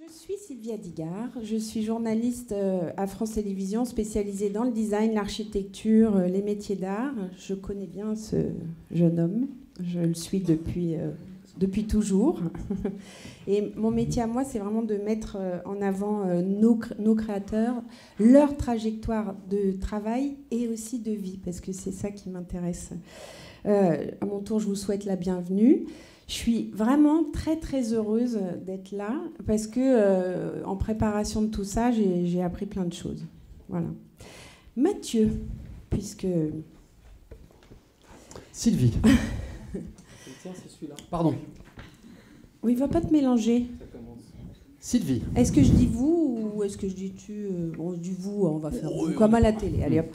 Je suis Sylvia Digard, je suis journaliste à France Télévisions spécialisée dans le design, l'architecture, les métiers d'art. Je connais bien ce jeune homme, je le suis depuis toujours. Et mon métier à moi, c'est vraiment de mettre en avant nos créateurs, leur trajectoire de travail et aussi de vie, parce que c'est ça qui m'intéresse. À mon tour, je vous souhaite la bienvenue. Je suis vraiment très très heureuse d'être là parce que en préparation de tout ça, j'ai appris plein de choses. Voilà. Mathieu, puisque... Sylvie. Tiens, c'est celui-là. Pardon. Oui, il ne va pas te mélanger. Ça commence. Sylvie. Est-ce que je dis vous ou est-ce que je dis tu On se dit vous, on va faire vous, comme à la télé. Allez hop.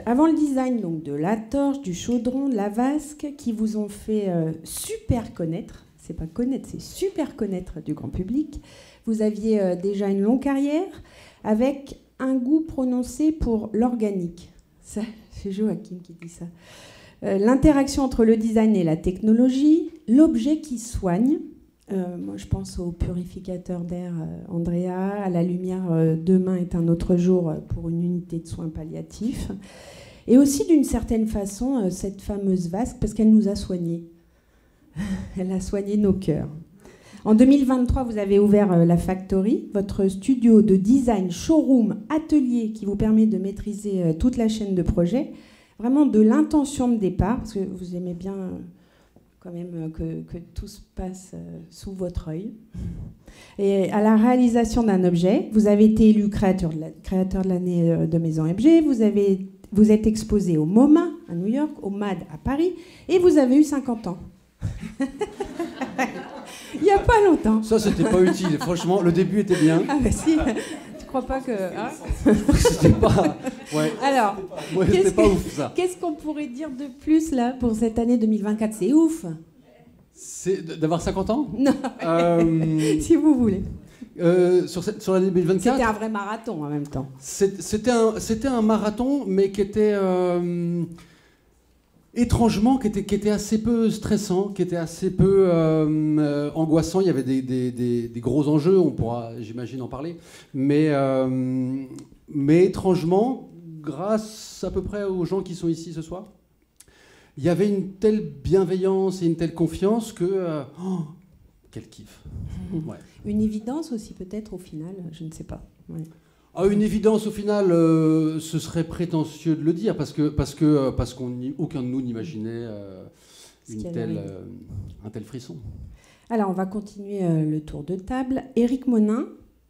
Avant le design donc, de la torche, du chaudron, de la vasque, qui vous ont fait super connaître, c'est pas connaître, c'est super connaître du grand public, vous aviez déjà une longue carrière avec un goût prononcé pour l'organique. Ça, c'est Joachim qui dit ça. L'interaction entre le design et la technologie, l'objet qui soigne. Moi, je pense au purificateur d'air Andrea, à la lumière demain est un autre jour pour une unité de soins palliatifs. Et aussi, d'une certaine façon, cette fameuse vasque, parce qu'elle nous a soignés. Elle a soigné nos cœurs. En 2023, vous avez ouvert la Factory, votre studio de design, showroom, atelier qui vous permet de maîtriser toute la chaîne de projet. Vraiment de l'intention de départ, parce que vous aimez bien... quand même que tout se passe sous votre œil. Et à la réalisation d'un objet, vous avez été élu créateur de l'année de Maison Objet, vous êtes exposé au MoMA à New York, au MAD à Paris, et vous avez eu 50 ans. Il n'y a pas longtemps. Ça, c'était pas utile. Franchement, le début était bien. Ah bah si, tu crois pas que... Hein c'était pas... Ouais. Alors, ouais, c'était pas ouf, ça. Qu'est-ce qu'on pourrait dire de plus, là, pour cette année 2024 ? C'est ouf. C'est d'avoir 50 ans ? Non, si vous voulez. Sur l'année 2024 ? C'était un vrai marathon, en même temps. C'était un marathon, mais qui était... étrangement, qui était assez peu stressant, qui était assez peu angoissant. Il y avait des gros enjeux, on pourra, j'imagine, en parler. Mais étrangement, grâce à peu près aux gens qui sont ici ce soir, il y avait une telle bienveillance et une telle confiance que... quel kiff. Ouais. Une évidence aussi, peut-être, au final, je ne sais pas. Ouais. Ah, une évidence au final, ce serait prétentieux de le dire parce qu'aucun de nous n'imaginait un tel frisson. Alors on va continuer le tour de table. Éric Monin,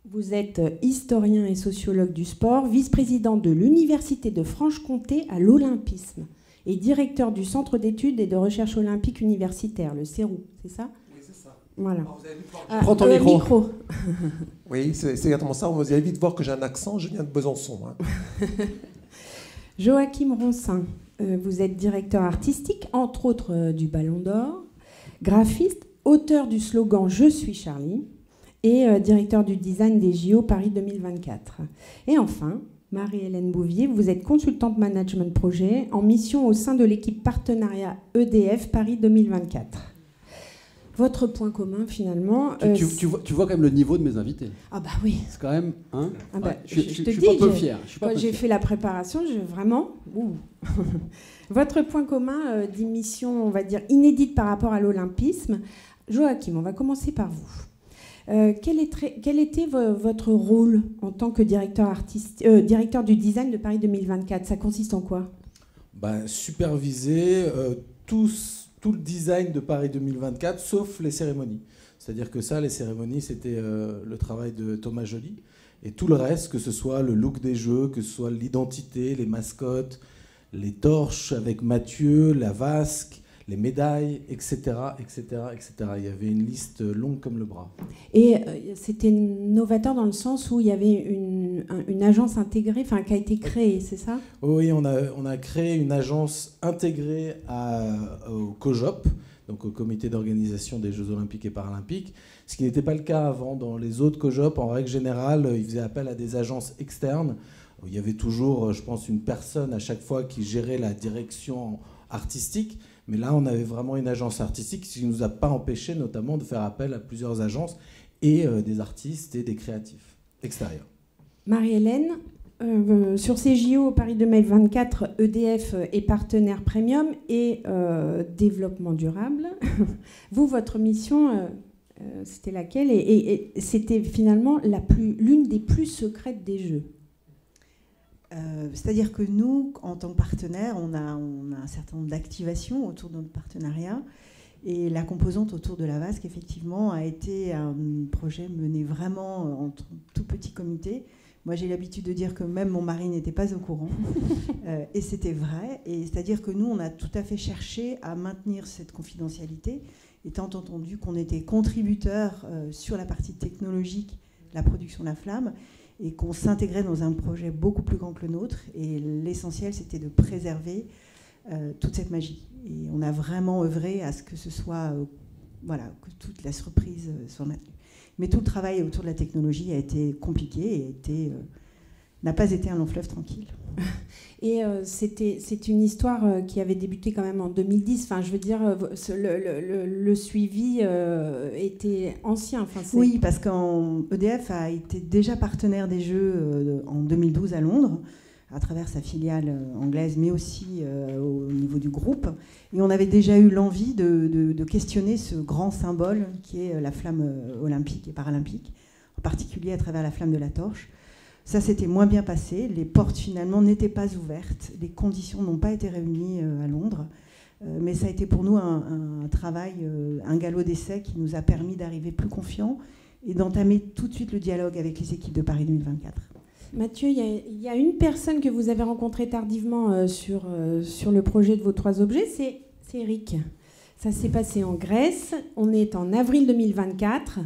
vous êtes historien et sociologue du sport, vice-président de l'Université de Franche-Comté à l'Olympisme et directeur du Centre d'études et de recherche olympique universitaire, le CEROU, c'est ça ? Voilà. Prends ton micro. Oui, c'est exactement ça. Vous allez vite voir que j'ai un accent, je viens de Besançon. Hein. Joachim Ronsin, vous êtes directeur artistique, entre autres du Ballon d'Or, graphiste, auteur du slogan « Je suis Charlie » et directeur du design des JO Paris 2024. Et enfin, Marie-Hélène Bouvier, vous êtes consultante management projet en mission au sein de l'équipe partenariat EDF Paris 2024. Votre point commun, finalement... Tu vois quand même le niveau de mes invités. Ah bah oui. C'est quand même... Hein ah bah, ouais, je te suis dis, pas peu fier. Quand j'ai fait la préparation, vraiment... Votre point commun d'émission, on va dire, inédite par rapport à l'olympisme. Joachim, on va commencer par vous. Quel était votre rôle en tant que directeur du design de Paris 2024 ? Ça consiste en quoi ? Superviser tout le design de Paris 2024, sauf les cérémonies. C'est-à-dire que ça, les cérémonies, c'était le travail de Thomas Joly. Et tout le reste, que ce soit le look des jeux, que ce soit l'identité, les mascottes, les torches avec Mathieu, la vasque, les médailles, etc., etc., etc. Il y avait une liste longue comme le bras. Et c'était novateur dans le sens où il y avait une agence intégrée, qui a été créée, c'est ça ? Oui, on a créé une agence intégrée au COJOP, donc au Comité d'organisation des Jeux Olympiques et Paralympiques, ce qui n'était pas le cas avant. Dans les autres COJOP, en règle générale, ils faisaient appel à des agences externes. Il y avait toujours, je pense, une personne à chaque fois qui gérait la direction artistique. Mais là, on avait vraiment une agence artistique, ce qui ne nous a pas empêché notamment de faire appel à plusieurs agences et des artistes et des créatifs extérieurs. Marie-Hélène, sur ces JO Paris 2024, EDF est partenaire premium et développement durable. Vous, votre mission, c'était laquelle? Et c'était finalement l'une des plus secrètes des Jeux. C'est-à-dire que nous, en tant que partenaire, on a un certain nombre d'activations autour de notre partenariat. Et la composante autour de la VASC, effectivement, a été un projet mené vraiment en tout petit comité. Moi, j'ai l'habitude de dire que même mon mari n'était pas au courant. Et c'était vrai. Et c'est-à-dire que nous, on a tout à fait cherché à maintenir cette confidentialité, étant entendu qu'on était contributeur sur la partie technologique, la production de la flamme, et qu'on s'intégrait dans un projet beaucoup plus grand que le nôtre. Et l'essentiel, c'était de préserver toute cette magie. Et on a vraiment œuvré à ce que ce soit, que toute la surprise soit maintenue. Mais tout le travail autour de la technologie a été compliqué et n'a pas été un long fleuve tranquille. Et c'est une histoire qui avait débuté quand même en 2010. Enfin, je veux dire, le suivi était ancien. Enfin, oui, parce qu'EDF a été déjà partenaire des Jeux en 2012 à Londres, à travers sa filiale anglaise, mais aussi au niveau du groupe. Et on avait déjà eu l'envie de questionner ce grand symbole qui est la flamme olympique et paralympique, en particulier à travers la flamme de la torche. Ça s'était moins bien passé, les portes finalement n'étaient pas ouvertes, les conditions n'ont pas été réunies à Londres, mais ça a été pour nous un travail, un galop d'essai qui nous a permis d'arriver plus confiants et d'entamer tout de suite le dialogue avec les équipes de Paris 2024. Mathieu, il y a une personne que vous avez rencontrée tardivement sur le projet de vos 3 objets, c'est Eric. Ça s'est passé en Grèce, on est en avril 2024.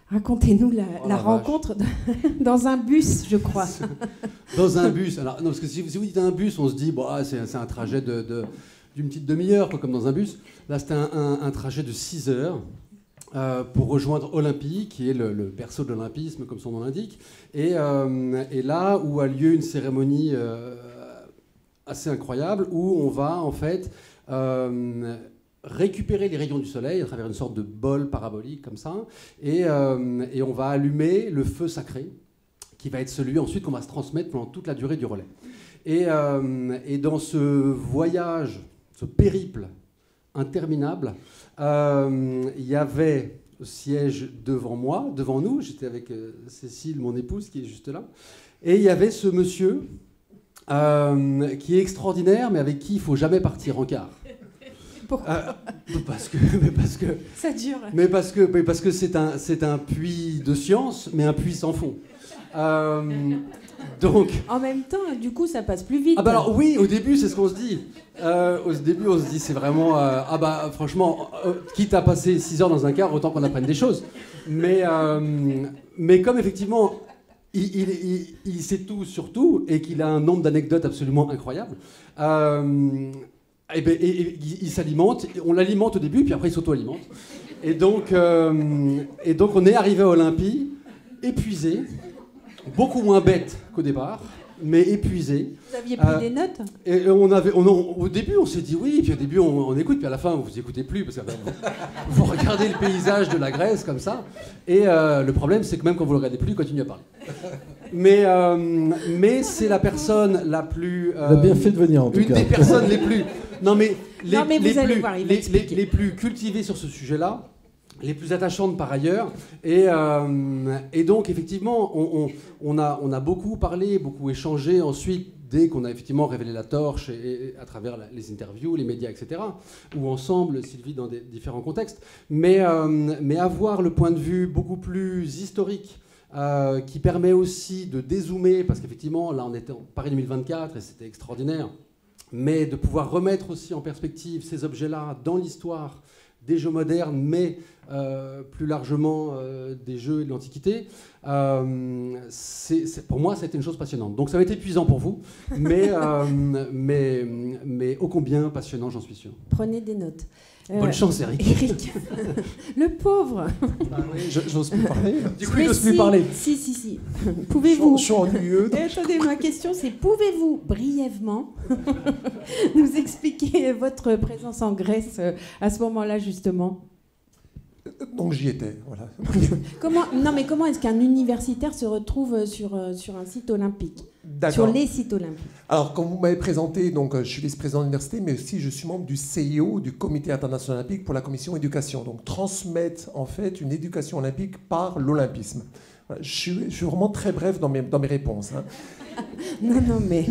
Racontez-nous la rencontre dans un bus, je crois. Dans un bus. Alors, non, parce que si vous dites un bus, on se dit c'est un trajet d'une petite demi-heure, comme dans un bus. Là, c'était un trajet de 6 heures. Pour rejoindre Olympie, qui est le berceau de l'olympisme, comme son nom l'indique, et là où a lieu une cérémonie assez incroyable, où on va en fait récupérer les rayons du soleil à travers une sorte de bol parabolique comme ça, et on va allumer le feu sacré, qui va être celui ensuite qu'on va se transmettre pendant toute la durée du relais. Et dans ce voyage, ce périple interminable, il y avait au siège devant nous, j'étais avec Cécile, mon épouse, qui est juste là, et il y avait ce monsieur qui est extraordinaire, mais avec qui il ne faut jamais partir en quart. Pourquoi parce que ça dure. Mais parce que c'est un puits de science, mais un puits sans fond. Donc, en même temps, du coup, ça passe plus vite. Alors oui, au début, c'est ce qu'on se dit. Au début, on se dit, c'est vraiment... franchement, quitte à passer 6 heures dans un car, autant qu'on apprenne des choses. Mais comme effectivement, il sait tout sur tout, et qu'il a un nombre d'anecdotes absolument incroyable, il s'alimente, on l'alimente au début, puis après il s'auto-alimente. Et donc on est arrivé à Olympie, épuisé, beaucoup moins bête qu'au départ, mais épuisé. Vous aviez pris des notes? Et au début, on s'est dit oui, puis au début, on écoute, puis à la fin, vous écoutez plus, parce que vous regardez le paysage de la Grèce comme ça. Et le problème, c'est que même quand vous le regardez plus, il continue à parler. Mais c'est la personne la plus... Il a bien fait de venir, en tout cas. Une des personnes les plus... les plus cultivées sur ce sujet-là, les plus attachantes par ailleurs, et donc effectivement on a beaucoup parlé, beaucoup échangé ensuite dès qu'on a effectivement révélé la torche et à travers les interviews, les médias, etc. Ou ensemble, Sylvie, dans des différents contextes, mais avoir le point de vue beaucoup plus historique qui permet aussi de dézoomer, parce qu'effectivement là on était en Paris 2024 et c'était extraordinaire, mais de pouvoir remettre aussi en perspective ces objets-là dans l'histoire des jeux modernes, mais plus largement des jeux de l'Antiquité, pour moi, c'était une chose passionnante. Donc ça va être épuisant pour vous, mais ô combien passionnant, j'en suis sûr. Prenez des notes. Bonne chance, Eric. Le pauvre. J'ose plus parler. Du coup, il n'ose plus parler. Si. Pouvez-vous... Je suis ennuyeux. Attendez, ma question, c'est pouvez-vous brièvement nous expliquer votre présence en Grèce à ce moment-là, justement? Donc j'y étais, voilà. Comment est-ce qu'un universitaire se retrouve sur un site olympique? Sur les sites olympiques. Alors, quand vous m'avez présenté, donc, je suis vice-président de l'université, mais aussi je suis membre du CIO, du Comité international olympique pour la commission éducation. Donc, transmettre en fait une éducation olympique par l'olympisme. Voilà, je suis vraiment très bref dans mes réponses. Hein. Non, mais...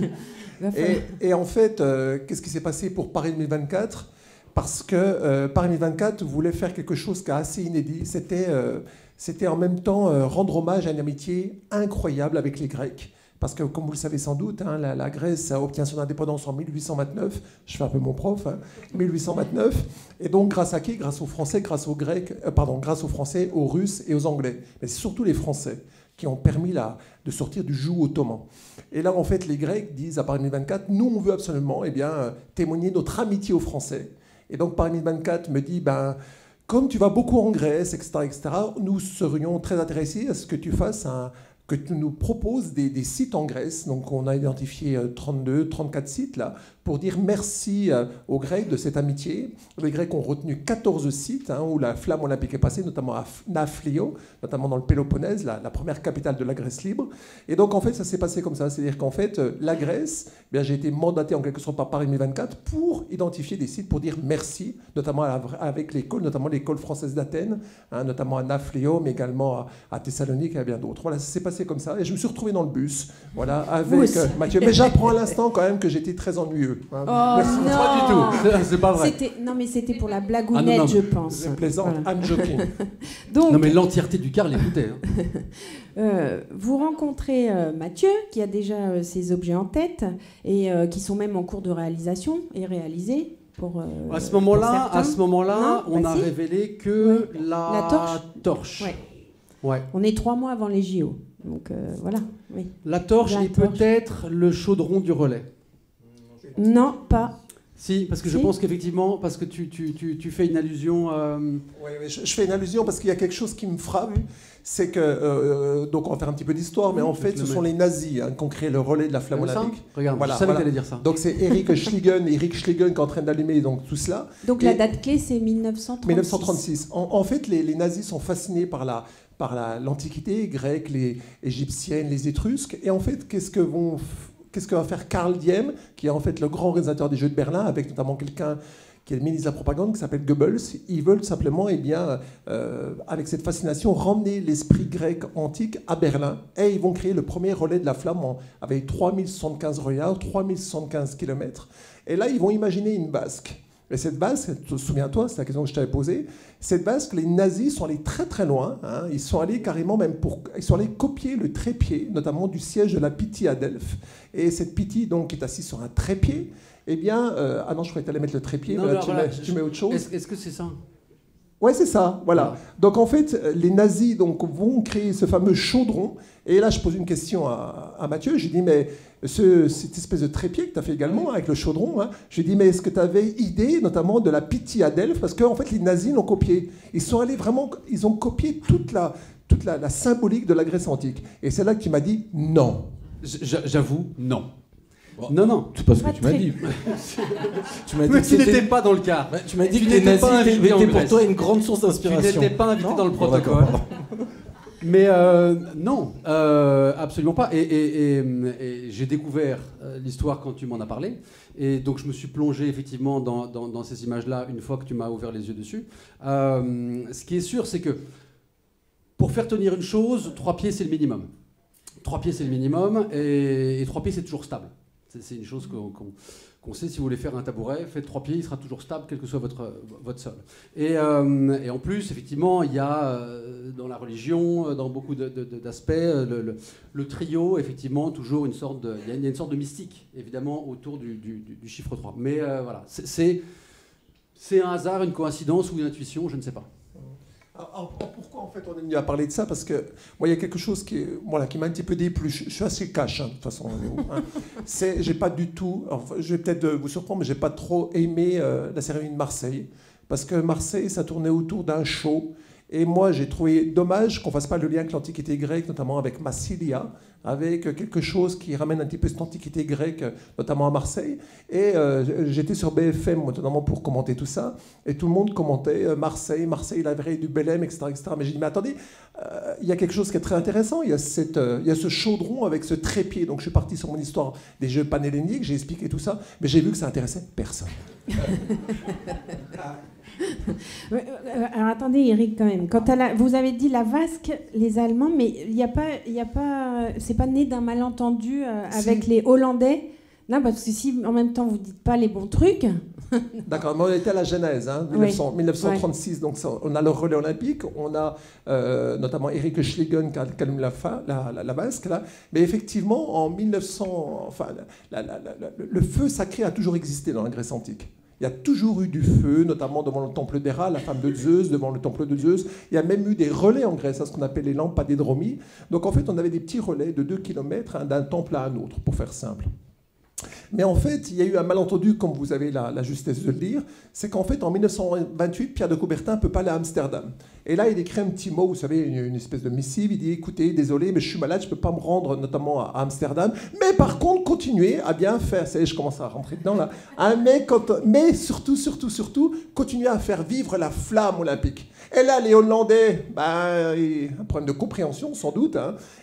Et en fait, qu'est-ce qui s'est passé pour Paris 2024 ? Parce que Paris 2024 voulait faire quelque chose qui est assez inédit. C'était en même temps rendre hommage à une amitié incroyable avec les Grecs. Parce que, comme vous le savez sans doute, hein, la Grèce obtient son indépendance en 1829. Je fais un peu mon prof, hein, 1829. Et donc, grâce à qui ? Grâce aux Français, grâce aux Grecs, grâce aux Français, aux Russes et aux Anglais. Mais c'est surtout les Français qui ont permis de sortir du joug ottoman. Et là, en fait, les Grecs disent à Paris 2024, nous, on veut absolument témoigner notre amitié aux Français. Et donc, Paris 2024 me dit, comme tu vas beaucoup en Grèce, etc., nous serions très intéressés à ce que tu fasses que tu nous proposes des sites en Grèce. Donc on a identifié 34 sites là, pour dire merci aux Grecs de cette amitié. Les Grecs ont retenu 14 sites où la flamme olympique est passée, notamment à Nafplio, notamment dans le Péloponnèse, la première capitale de la Grèce libre. Et donc en fait ça s'est passé comme ça, c'est-à-dire qu'en fait la Grèce, j'ai été mandaté en quelque sorte par Paris 2024 pour identifier des sites pour dire merci, notamment avec l'école, notamment l'école française d'Athènes, notamment à Nafplio, mais également à Thessalonique et à bien d'autres. Voilà, ça s'est passé comme ça, et je me suis retrouvé dans le bus, voilà, avec Mathieu. Mais j'apprends à l'instant quand même que j'étais très ennuyeux. Oh Merci. non, pas du tout, c'est pas vrai. Non, mais c'était pour la blagounette, je pense. C'est plaisant, voilà. I'm joking. Donc, non, mais l'entièreté du car l'écoutait. vous rencontrez Mathieu, qui a déjà ses objets en tête, et qui sont même en cours de réalisation et réalisés. À ce moment-là, on a révélé que la torche. Ouais. Ouais. On est 3 mois avant les JO. Donc voilà. Oui. La torche est peut-être le chaudron du relais. Non, pas. Si, parce que je pense qu'effectivement, parce que tu fais une allusion... Oui, je fais une allusion parce qu'il y a quelque chose qui me frappe, c'est que, donc on va faire un petit peu d'histoire, mais en fait ce sont les nazis qui ont créé le relais de la flamme olympique. Regarde, je savais que tu allais dire ça. Donc c'est Eric Schliegen qui est en train d'allumer donc, tout cela. Donc la date clé c'est 1936. 1936. En fait les nazis sont fascinés par l'Antiquité grecque, les égyptienne, les étrusques, et en fait qu'est-ce que va faire Karl Diem, qui est en fait le grand réalisateur des Jeux de Berlin, avec notamment quelqu'un qui est le ministre de la propagande, qui s'appelle Goebbels. Ils veulent simplement, avec cette fascination, ramener l'esprit grec antique à Berlin. Et ils vont créer le premier relais de la flamme avec 3075 regards, 3075 km. Et là, ils vont imaginer une basque. Et cette basque, souviens-toi, c'est la question que je t'avais posée, cette basque, les nazis sont allés très très loin, ils sont allés carrément même ils sont allés copier le trépied, notamment du siège de la Pythie à Delphes. Et cette Pythie, donc, qui est assise sur un trépied, ah non, je croyais que tu allais mettre le trépied, non, mais là, tu mets autre chose. Est-ce que c'est ça ? Ouais, c'est ça, voilà. Donc en fait, les nazis vont créer ce fameux chaudron. Et là, je pose une question à Mathieu. Je lui dis, mais cette espèce de trépied que tu as fait également avec le chaudron, je lui dis, mais est-ce que tu avais idée notamment de la Pythie à Delphes ? Parce qu'en fait, les nazis l'ont copié. Ils sont allés vraiment, ils ont copié toute la symbolique de la Grèce antique. Et c'est là que tu m'as dit non. J'avoue, non. Bon, non. C'est pas ce que tu m'as dit. Tu m'as dit que tu n'étais pas dans le cas. Tu m'as dit que les nazis étaient pour toi une grande source d'inspiration. Tu n'étais pas invité dans le protocole. Mais non, absolument pas. Et j'ai découvert l'histoire quand tu m'en as parlé. Et donc je me suis plongé effectivement dans ces images-là une fois que tu m'as ouvert les yeux dessus. Ce qui est sûr, c'est que pour faire tenir une chose, 3 pieds, c'est le minimum. 3 pieds, c'est le minimum. Et 3 pieds, c'est toujours stable. C'est une chose qu'on sait. Si vous voulez faire un tabouret, faites 3 pieds, il sera toujours stable, quel que soit votre sol. Et en plus, effectivement, il y a dans la religion, dans beaucoup d'aspects, le trio, effectivement, toujours il y a une sorte de mystique, évidemment, autour du chiffre 3. Mais voilà, c'est un hasard, une coïncidence ou une intuition, je ne sais pas. Alors, pourquoi en fait on est venu à parler de ça ? Parce que moi il y a quelque chose qui m'a un petit peu déplu. Je suis assez cash de toute façon. J'ai pas du tout. Enfin, je vais peut-être vous surprendre, mais j'ai pas trop aimé la cérémonie de Marseille, parce que Marseille ça tournait autour d'un show Et moi, j'ai trouvé dommage qu'on ne fasse pas le lien avec l'Antiquité grecque, notamment avec Massilia, avec quelque chose qui ramène un petit peu cette Antiquité grecque, notamment à Marseille. Et j'étais sur BFM, notamment pour commenter tout ça, et tout le monde commentait Marseille, la vraie du Belém, etc., etc. Mais j'ai dit, mais attendez, il y a quelque chose qui est très intéressant, il y a ce chaudron avec ce trépied. Donc je suis parti sur mon histoire des jeux panhelléniques, j'ai expliqué tout ça, mais j'ai vu que ça intéressait personne. Alors attendez, Eric, quand même. Vous avez dit la vasque, les Allemands, mais c'est pas né d'un malentendu avec les Hollandais. Non, parce que si en même temps vous dites pas les bons trucs. D'accord, mais on était à la Genèse, 1936, donc ça, on a le relais olympique, on a notamment Eric Schliegen qui allume la vasque, là. Mais effectivement, en 1900, le feu sacré a toujours existé dans la Grèce antique. Il y a toujours eu du feu, notamment devant le temple d'Héra, la femme de Zeus, devant le temple de Zeus. Il y a même eu des relais en Grèce, ce qu'on appelle les lampadédromies. Donc en fait, on avait des petits relais de 2 km d'un temple à un autre, pour faire simple. Mais en fait, il y a eu un malentendu, comme vous avez la justesse de le dire, c'est qu'en fait, en 1928, Pierre de Coubertin ne peut pas aller à Amsterdam. Et là, il écrit un petit mot, vous savez, une espèce de missive, il dit, écoutez, désolé, mais je suis malade, je ne peux pas me rendre notamment à Amsterdam, mais par contre, continuez à bien faire, ça y est, je commence à rentrer dedans là, mais surtout, continuez à faire vivre la flamme olympique. Et là, les Hollandais, un problème de compréhension sans doute,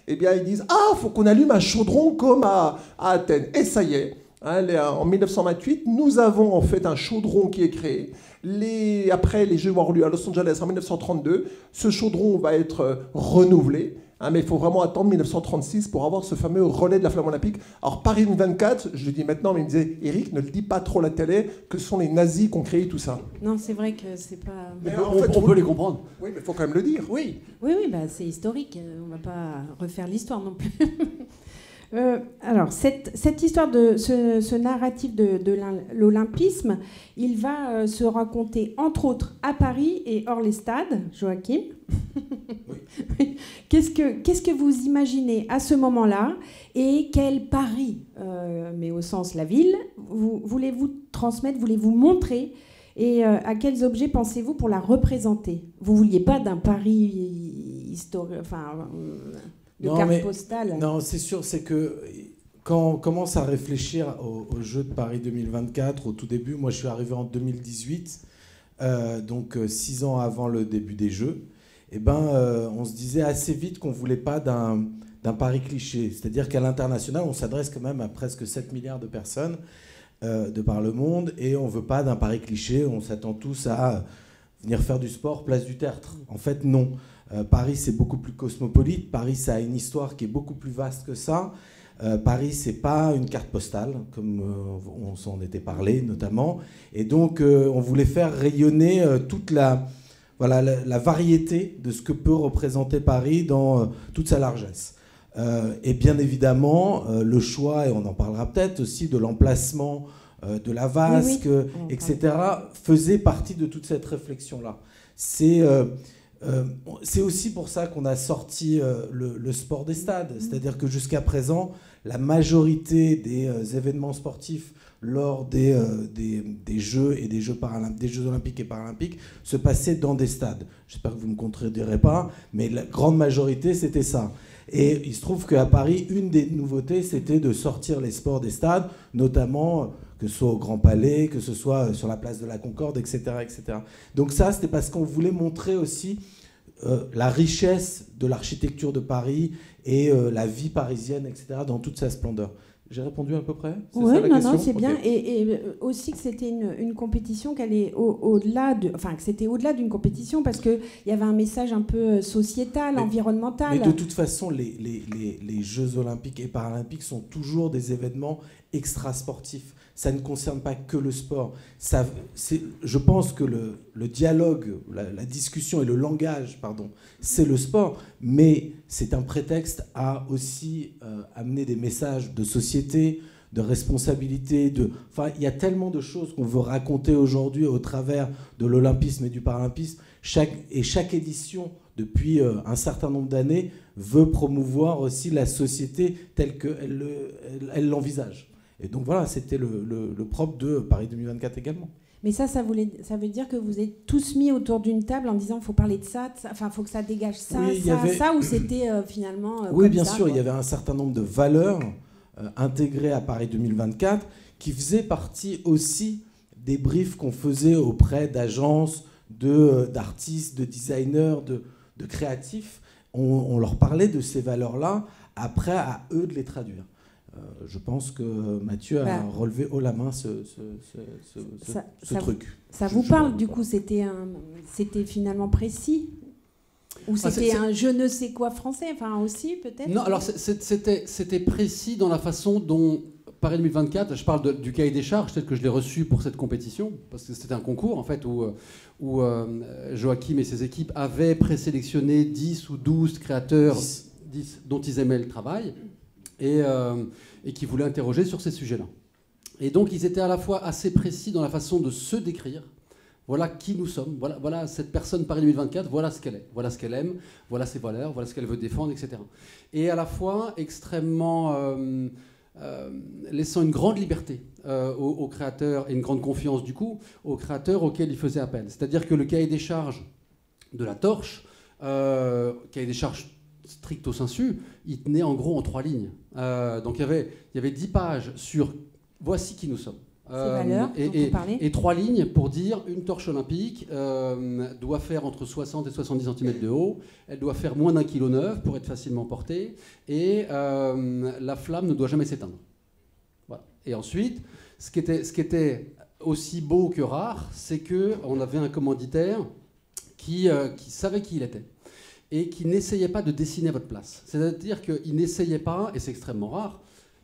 eh bien, ils disent, faut qu'on allume un chaudron comme à Athènes. Et ça y est. En 1928, nous avons en fait un chaudron qui est créé. Après, les Jeux vont avoir lieu à Los Angeles en 1932. Ce chaudron va être renouvelé. Mais il faut vraiment attendre 1936 pour avoir ce fameux relais de la flamme olympique. Alors Paris 2024, je le dis maintenant, mais il me disait, Eric, ne le dis pas trop à la télé, que ce sont les nazis qui ont créé tout ça. Non, c'est vrai que c'est pas... Mais on peut les comprendre. Oui, mais il faut quand même le dire. Oui, c'est historique. On ne va pas refaire l'histoire non plus. Alors, cette histoire de ce narratif de l'olympisme, il va se raconter entre autres à Paris et hors les stades, Joachim. Oui. Qu'est-ce que vous imaginez à ce moment-là et quel Paris, mais au sens la ville, voulez-vous transmettre, voulez-vous montrer et à quels objets pensez-vous pour la représenter? Vous ne vouliez pas d'un Paris historique, carte postale. Non, c'est sûr, c'est que quand on commence à réfléchir aux Jeux de Paris 2024, au tout début, moi je suis arrivé en 2018, donc 6 ans avant le début des Jeux, on se disait assez vite qu'on ne voulait pas d'un Paris cliché. C'est-à-dire qu'à l'international, on s'adresse quand même à presque 7 milliards de personnes de par le monde, et on ne veut pas d'un Paris cliché, on s'attend tous à venir faire du sport, place du Tertre. En fait, non. Paris, c'est beaucoup plus cosmopolite. Paris, ça a une histoire qui est beaucoup plus vaste que ça. Paris, c'est pas une carte postale, comme on s'en était parlé notamment. Et donc, on voulait faire rayonner toute la variété de ce que peut représenter Paris dans toute sa largesse. Et bien évidemment, le choix, et on en parlera peut-être aussi, de l'emplacement de la vasque, etc., faisait partie de toute cette réflexion-là. C'est aussi pour ça qu'on a sorti le sport des stades. C'est-à-dire que jusqu'à présent, la majorité des événements sportifs lors des Jeux et des Jeux olympiques et paralympiques se passaient dans des stades. J'espère que vous ne me contredirez pas, mais la grande majorité, c'était ça. Et il se trouve qu'à Paris, une des nouveautés, c'était de sortir les sports des stades, notamment que ce soit au Grand Palais, que ce soit sur la place de la Concorde, etc. etc. Donc ça, c'était parce qu'on voulait montrer aussi la richesse de l'architecture de Paris et la vie parisienne, etc., dans toute sa splendeur. J'ai répondu à peu près? Oui, non, c'est bien. Et aussi que c'était une compétition qu'elle est au-delà de... Enfin, que c'était au-delà d'une compétition parce qu'il y avait un message un peu sociétal, environnemental. Mais de toute façon, les Jeux olympiques et paralympiques sont toujours des événements extrasportifs. Ça ne concerne pas que le sport. Je pense que le dialogue, la discussion et le langage, c'est le sport, mais c'est un prétexte à aussi amener des messages de société, de responsabilité. Il y a tellement de choses qu'on veut raconter aujourd'hui au travers de l'olympisme et du paralympisme. Chaque édition, depuis un certain nombre d'années, veut promouvoir aussi la société telle qu'elle l'envisage. Et donc voilà, c'était le propre de Paris 2024 également. Mais ça veut dire que vous êtes tous mis autour d'une table en disant il faut parler de ça, enfin il faut que ça dégage ça, oui, ça, ou c'était finalement oui, comme bien ça, sûr, quoi. il y avait un certain nombre de valeurs intégrées à Paris 2024 qui faisaient partie aussi des briefs qu'on faisait auprès d'agences, d'artistes, de designers, de créatifs. On leur parlait de ces valeurs-là, après à eux de les traduire. Je pense que Mathieu a relevé haut la main ce truc. Ça vous parle, du coup, c'était finalement précis? Ou c'était un je ne sais quoi français, enfin aussi peut-être? Non, alors c'était précis dans la façon dont Paris 2024, je parle du cahier des charges, peut-être que je l'ai reçu pour cette compétition, parce que c'était un concours en fait où Joachim et ses équipes avaient présélectionné 10 ou 12 créateurs 10 dont ils aimaient le travail et qui voulaient interroger sur ces sujets-là. Et donc ils étaient à la fois assez précis dans la façon de se décrire. Voilà qui nous sommes, voilà cette personne Paris 2024, voilà ce qu'elle est, voilà ce qu'elle aime, voilà ses valeurs, voilà ce qu'elle veut défendre, etc. Et à la fois extrêmement laissant une grande liberté aux créateurs et une grande confiance du coup aux créateurs auxquels il faisait appel. C'est-à-dire que le cahier des charges de la Torche, cahier des charges stricto sensu, il tenait en gros en 3 lignes. Donc il y avait 10 pages sur voici qui nous sommes. Valeurs, et 3 lignes pour dire une torche olympique doit faire entre 60 et 70 cm de haut, elle doit faire moins d'1,9 kg pour être facilement portée, et la flamme ne doit jamais s'éteindre. Voilà. Et ensuite, ce qui était aussi beau que rare, c'est qu'on avait un commanditaire qui savait qui il était et qui n'essayait pas de dessiner à votre place. C'est-à-dire qu'il n'essayait pas, et c'est extrêmement rare,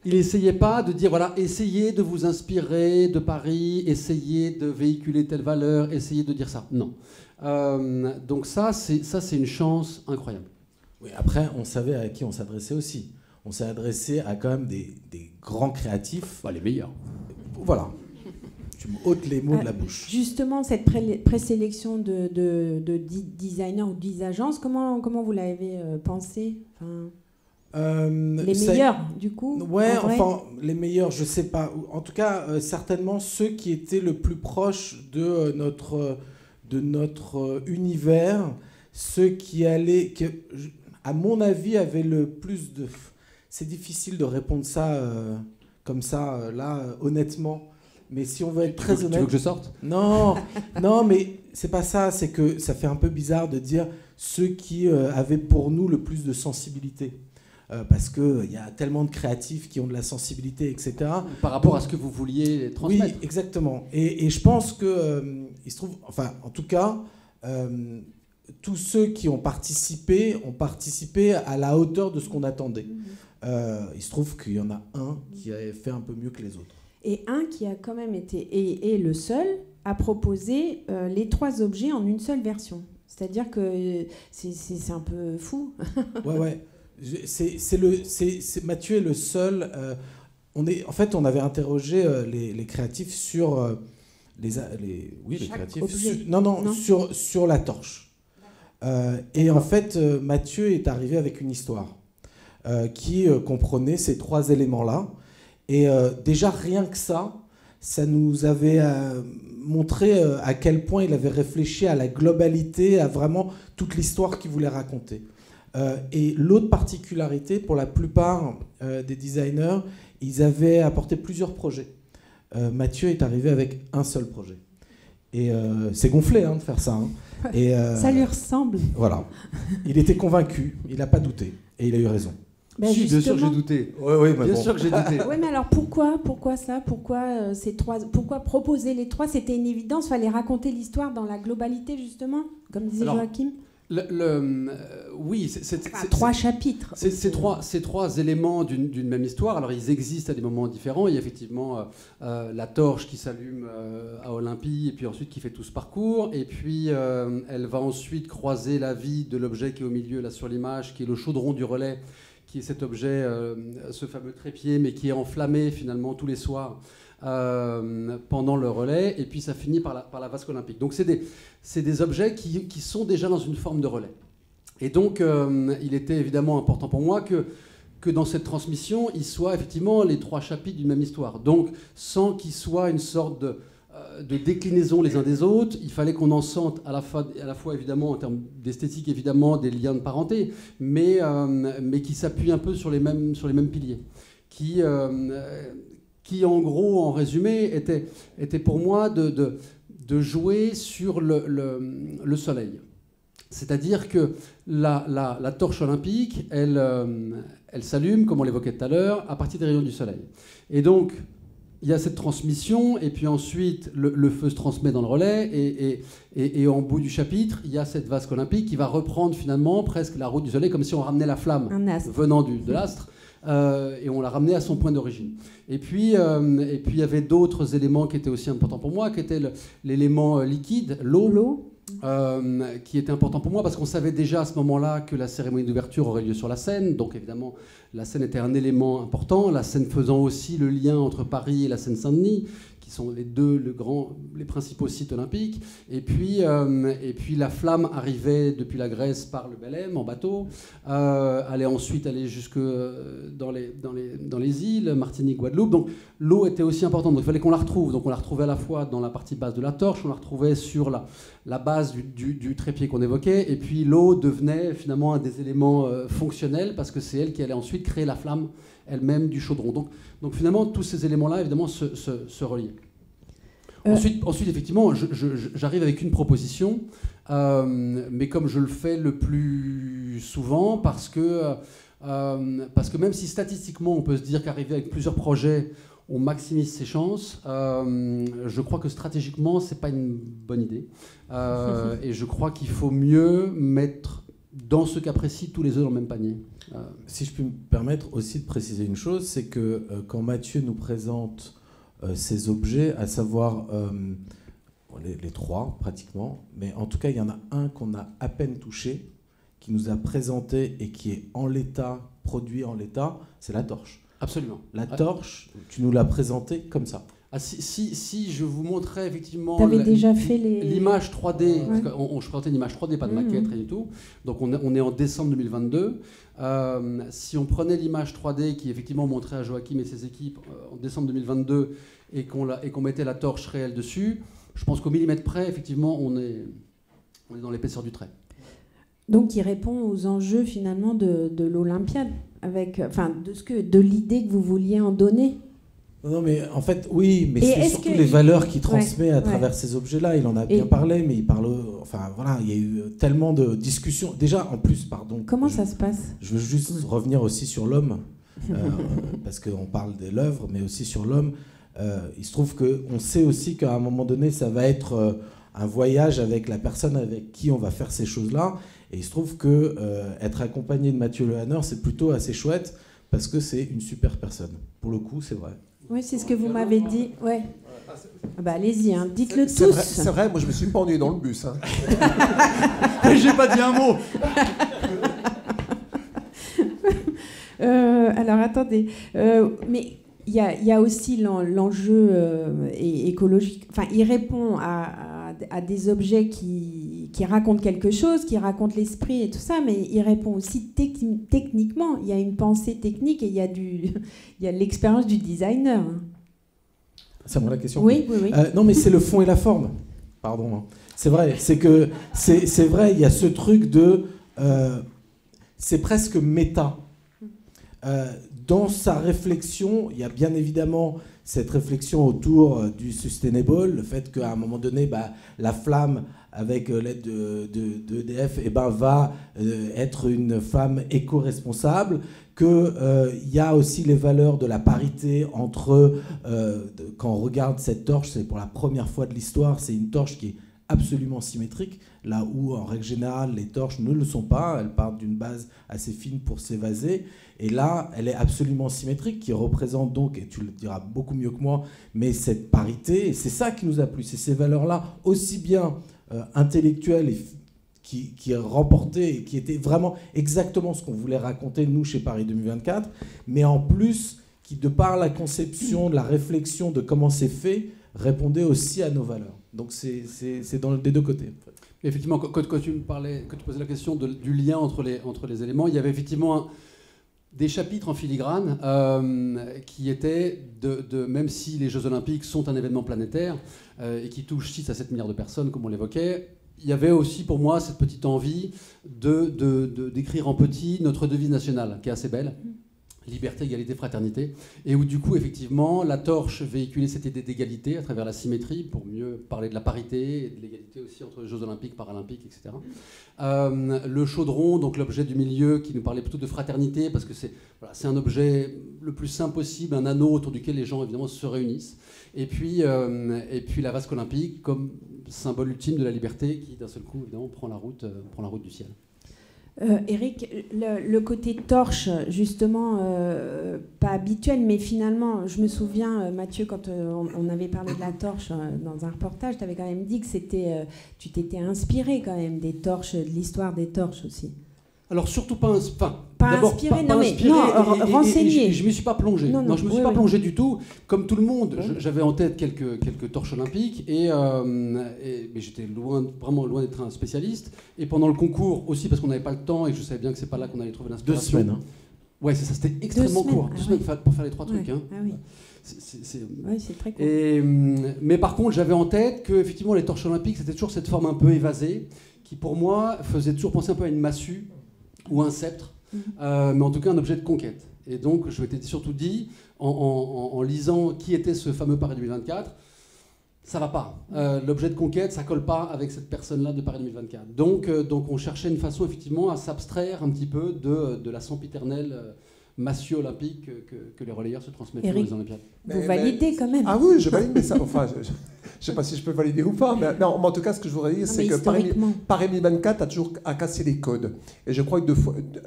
il n'essayait pas de dire, voilà, essayez de vous inspirer de Paris, essayez de véhiculer telle valeur, essayez de dire ça. Non. Donc ça, c'est une chance incroyable. Oui, après, on savait à qui on s'adressait aussi. On s'est adressé à quand même des grands créatifs. Les meilleurs. Voilà. Tu me ôtes les mots de la bouche. Justement, cette présélection de designers ou de agences, comment vous l'avez pensé? Les meilleurs, du coup? Ouais, enfin, les meilleurs, je sais pas. En tout cas, certainement ceux qui étaient le plus proches de notre univers, ceux qui allaient, à mon avis, avaient le plus de... C'est difficile de répondre ça comme ça, là, honnêtement. Mais si on veut être très honnête... Tu veux que je sorte? Non, mais c'est pas ça. C'est que ça fait un peu bizarre de dire ceux qui avaient pour nous le plus de sensibilité. Parce qu'il y a tellement de créatifs qui ont de la sensibilité, etc. Par rapport à ce que vous vouliez transmettre. Oui, exactement. Et je pense que, il se trouve, enfin, en tout cas, tous ceux qui ont participé à la hauteur de ce qu'on attendait. Il se trouve qu'il y en a un qui a fait un peu mieux que les autres. Et un qui a quand même été, et le seul, à proposer les 3 objets en une seule version. C'est-à-dire que c'est un peu fou. Ouais. Mathieu est le seul. En fait, on avait interrogé les créatifs sur les créatifs. Sur la torche. Et en fait, Mathieu est arrivé avec une histoire qui comprenait ces 3 éléments-là. Et déjà rien que ça nous avait montré à quel point il avait réfléchi à la globalité, à vraiment toute l'histoire qu'il voulait raconter. Et l'autre particularité, pour la plupart des designers, ils avaient apporté plusieurs projets. Mathieu est arrivé avec un seul projet. Et c'est gonflé de faire ça. Et, ça lui ressemble. Voilà. Il était convaincu, il n'a pas douté. Et il a eu raison. Si, bien sûr que j'ai douté. Bien sûr que j'ai douté. Oui, mais alors pourquoi ça? Pourquoi ces 3? Pourquoi proposer les 3? C'était une évidence. Il fallait raconter l'histoire dans la globalité, justement, comme disait Joachim. Oui, 3 chapitres. Ces trois éléments d'une même histoire. Alors, ils existent à des moments différents. Il y a effectivement la torche qui s'allume à Olympie, et puis ensuite qui fait tout ce parcours. Et puis, elle va ensuite croiser la vie de l'objet qui est au milieu, là, sur l'image, qui est le chaudron du relais, qui est cet objet, ce fameux trépied, mais qui est enflammé finalement tous les soirs pendant le relais, et puis ça finit par la vasque olympique. Donc c'est des objets qui sont déjà dans une forme de relais. Et donc il était évidemment important pour moi que dans cette transmission, il soit effectivement les 3 chapitres d'une même histoire. Donc sans qu'il soit une sorte de de déclinaison les uns des autres. Il fallait qu'on en sente à la fois évidemment en termes d'esthétique, évidemment, des liens de parenté, mais qui s'appuient un peu sur les mêmes piliers. Qui en gros, en résumé, était pour moi de jouer sur le soleil. C'est-à-dire que la torche olympique, elle s'allume, comme on l'évoquait tout à l'heure, à partir des rayons du soleil. Et donc, il y a cette transmission, et puis ensuite, le feu se transmet dans le relais, et en bout du chapitre, il y a cette vasque olympique qui va reprendre finalement presque la route du soleil, comme si on ramenait la flamme venant de l'astre, et on l'a ramenée à son point d'origine. Et puis, il y avait d'autres éléments qui étaient aussi importants pour moi, qui était l'élément liquide, l'eau. Qui était important pour moi parce qu'on savait déjà à ce moment-là que la cérémonie d'ouverture aurait lieu sur la Seine, donc évidemment la Seine était un élément important, la Seine faisant aussi le lien entre Paris et la Seine-Saint-Denis, qui sont les principaux sites olympiques, et puis la flamme arrivait depuis la Grèce par le Belém en bateau, allait ensuite aller jusque dans les îles, Martinique, Guadeloupe, donc l'eau était aussi importante, donc il fallait qu'on la retrouve, donc on la retrouvait à la fois dans la partie basse de la torche, on la retrouvait sur la base du trépied qu'on évoquait, et puis l'eau devenait finalement un des éléments fonctionnels, parce que c'est elle qui allait ensuite créer la flamme elle-même du chaudron. Donc finalement, tous ces éléments-là, évidemment, se relient. Ensuite, effectivement, j'arrive avec une proposition, mais comme je le fais le plus souvent, parce que même si statistiquement, on peut se dire qu'arriver avec plusieurs projets, on maximise ses chances, je crois que stratégiquement, c'est pas une bonne idée. Et je crois qu'il faut mieux mettre, dans ce cas précis, tous les œufs dans le même panier. Si je puis me permettre aussi de préciser une chose, c'est que quand Mathieu nous présente ces objets, à savoir les trois pratiquement, mais en tout cas il y en a un qu'on a à peine touché, qui nous a présenté et qui est en l'état, produit en l'état, c'est la torche. Absolument. La torche, tu nous l'as présentée comme ça. Ah, si je vous montrais effectivement déjà fait l'image 3D, ouais. Parce que je présentais une image 3D, pas de maquette, rien du tout. Donc on est en décembre 2022. Si on prenait l'image 3D qui effectivement montrait à Joachim et ses équipes en décembre 2022 et qu'on mettait la torche réelle dessus, je pense qu'au millimètre près, effectivement, on est dans l'épaisseur du trait. Donc il répond aux enjeux finalement de l'Olympiade, de l'idée que vous vouliez en donner. Non, mais en fait, oui, mais c'est surtout les valeurs qu'il transmet à travers ces objets-là. Il en a bien parlé, mais il parle... Enfin, voilà, il y a eu tellement de discussions. Déjà, en plus, pardon... Comment ça se passe ? Je veux juste revenir aussi sur l'homme, parce qu'on parle de l'œuvre, mais aussi sur l'homme. Il se trouve qu'on sait aussi qu'à un moment donné, ça va être un voyage avec la personne avec qui on va faire ces choses-là. Et il se trouve qu'être accompagné de Mathieu Lehanner, c'est plutôt assez chouette, parce que c'est une super personne. Pour le coup, c'est vrai. Oui, c'est ce que vous m'avez dit. Ouais. Ah bah, allez-y, hein. Dites-le tous. C'est vrai, moi je me suis pas ennuyé dans le bus. Hein. J'ai pas dit un mot. Alors attendez, mais il y a aussi l'enjeu écologique. Enfin, il répond à des objets qui racontent quelque chose, qui racontent l'esprit et tout ça, mais il répond aussi techniquement. Il y a une pensée technique et il y a l'expérience du designer. C'est moi la question. Oui. Non, mais c'est le fond et la forme. Pardon. C'est vrai. C'est vrai. Il y a ce truc de. C'est presque méta. Dans sa réflexion, il y a bien évidemment cette réflexion autour du sustainable, le fait qu'à un moment donné, la flamme, avec l'aide d'EDF, va être une femme éco-responsable, qu'il y a aussi les valeurs de la parité entre... quand on regarde cette torche, c'est pour la première fois de l'histoire, c'est une torche qui est absolument symétrique, là où en règle générale les torches ne le sont pas, elles partent d'une base assez fine pour s'évaser, et là elle est absolument symétrique, qui représente donc, et tu le diras beaucoup mieux que moi, mais cette parité, et c'est ça qui nous a plu, c'est ces valeurs-là aussi bien intellectuelles et qui remportaient, et qui étaient vraiment exactement ce qu'on voulait raconter nous chez Paris 2024, mais en plus qui, de par la conception, de la réflexion de comment c'est fait, répondait aussi à nos valeurs. Donc c'est des deux côtés. En fait. Effectivement, quand tu posais la question du lien entre les éléments, il y avait effectivement des chapitres en filigrane qui étaient, même si les Jeux Olympiques sont un événement planétaire et qui touche 6 à 7 milliards de personnes, comme on l'évoquait, il y avait aussi pour moi cette petite envie d'écrire en petit notre devise nationale, qui est assez belle. Liberté, égalité, fraternité, et où du coup, effectivement, la torche véhiculait cette idée d'égalité à travers la symétrie, pour mieux parler de la parité et de l'égalité aussi entre les Jeux Olympiques, Paralympiques, etc. Le chaudron, donc l'objet du milieu, qui nous parlait plutôt de fraternité, parce que c'est un objet le plus simple possible, un anneau autour duquel les gens, évidemment, se réunissent. Et puis la vasque olympique, comme symbole ultime de la liberté, qui, d'un seul coup, évidemment, prend la route du ciel. Eric, le côté torche, justement, pas habituel, mais finalement, je me souviens, Mathieu, quand on avait parlé de la torche dans un reportage, tu avais quand même dit que tu t'étais inspiré quand même des torches, de l'histoire des torches aussi. Alors surtout pas inspiré, renseigné. Je ne m'y suis pas plongé. Je me suis pas plongé du tout. Comme tout le monde, j'avais en tête quelques torches olympiques, mais j'étais vraiment loin d'être un spécialiste. Et pendant le concours aussi, parce qu'on n'avait pas le temps et que je savais bien que c'est pas là qu'on allait trouver l'inspiration. 2 semaines. Ouais, c'est ça. C'était extrêmement court. 2 semaines pour faire les 3 trucs. Hein. Ah oui. C'est très court. Mais par contre, j'avais en tête que effectivement les torches olympiques, c'était toujours cette forme un peu évasée, qui pour moi faisait toujours penser un peu à une massue ou un sceptre, mais en tout cas un objet de conquête. Et donc je m'étais surtout dit, en lisant qui était ce fameux Paris 2024, ça va pas. L'objet de conquête, ça colle pas avec cette personne-là de Paris 2024. Donc on cherchait une façon effectivement à s'abstraire un petit peu de la sempiternelle massue olympique que les relayeurs se transmettent dans les Olympiades. Vous validez quand même. Ah oui, je valide, mais ça, enfin, je ne sais pas si je peux valider ou pas, mais en tout cas, ce que je voudrais dire, c'est que Paris 2024 a toujours cassé les codes. Et je crois que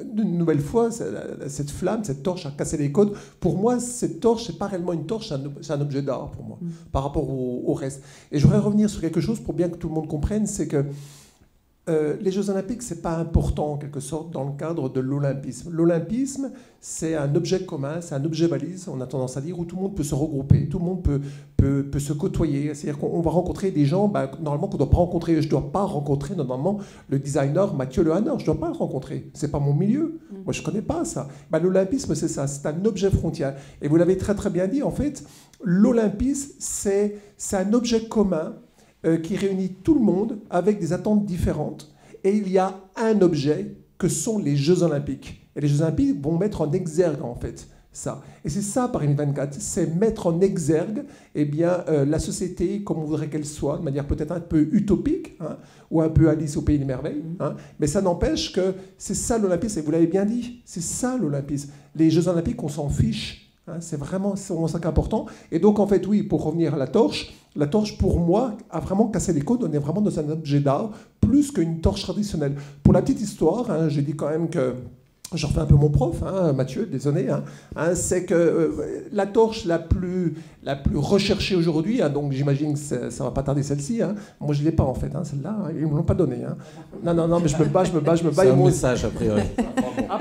d'une nouvelle fois, cette flamme, cette torche a cassé les codes. Pour moi, cette torche, c'est pas réellement une torche, c'est un objet d'art pour moi, par rapport au reste. Et je voudrais revenir sur quelque chose pour bien que tout le monde comprenne, c'est que les Jeux Olympiques, ce n'est pas important en quelque sorte dans le cadre de l'Olympisme. L'Olympisme, c'est un objet commun, c'est un objet valise, on a tendance à dire, où tout le monde peut se regrouper, tout le monde peut se côtoyer. C'est-à-dire qu'on va rencontrer des gens, normalement, qu'on ne doit pas rencontrer. Je ne dois pas rencontrer, normalement, le designer Mathieu Lehanner. Je ne dois pas le rencontrer. Ce n'est pas mon milieu. Moi, je ne connais pas ça. L'Olympisme, c'est ça. C'est un objet frontière. Et vous l'avez très, très bien dit, en fait, l'Olympisme, c'est un objet commun qui réunit tout le monde avec des attentes différentes. Et il y a un objet que sont les Jeux Olympiques. Et les Jeux Olympiques vont mettre en exergue, en fait, ça. Et c'est ça, Paris 2024, c'est mettre en exergue la société comme on voudrait qu'elle soit, de manière peut-être un peu utopique, ou un peu Alice au Pays des Merveilles. Mais ça n'empêche que c'est ça l'Olympisme, et vous l'avez bien dit, c'est ça l'Olympisme. Les Jeux Olympiques, on s'en fiche. C'est vraiment ça qui est important. Et donc, en fait, oui, pour revenir à la torche, pour moi, a vraiment cassé les codes. On est vraiment dans un objet d'art plus qu'une torche traditionnelle. Pour la petite histoire, j'ai dit quand même que, je refais un peu mon prof, Mathieu, désolé, c'est que la torche la plus recherchée aujourd'hui, donc j'imagine que ça ne va pas tarder celle-ci, moi je ne l'ai pas en fait, celle-là, ils ne me l'ont pas donnée. Non, mais je me bats. C'est un message, a priori.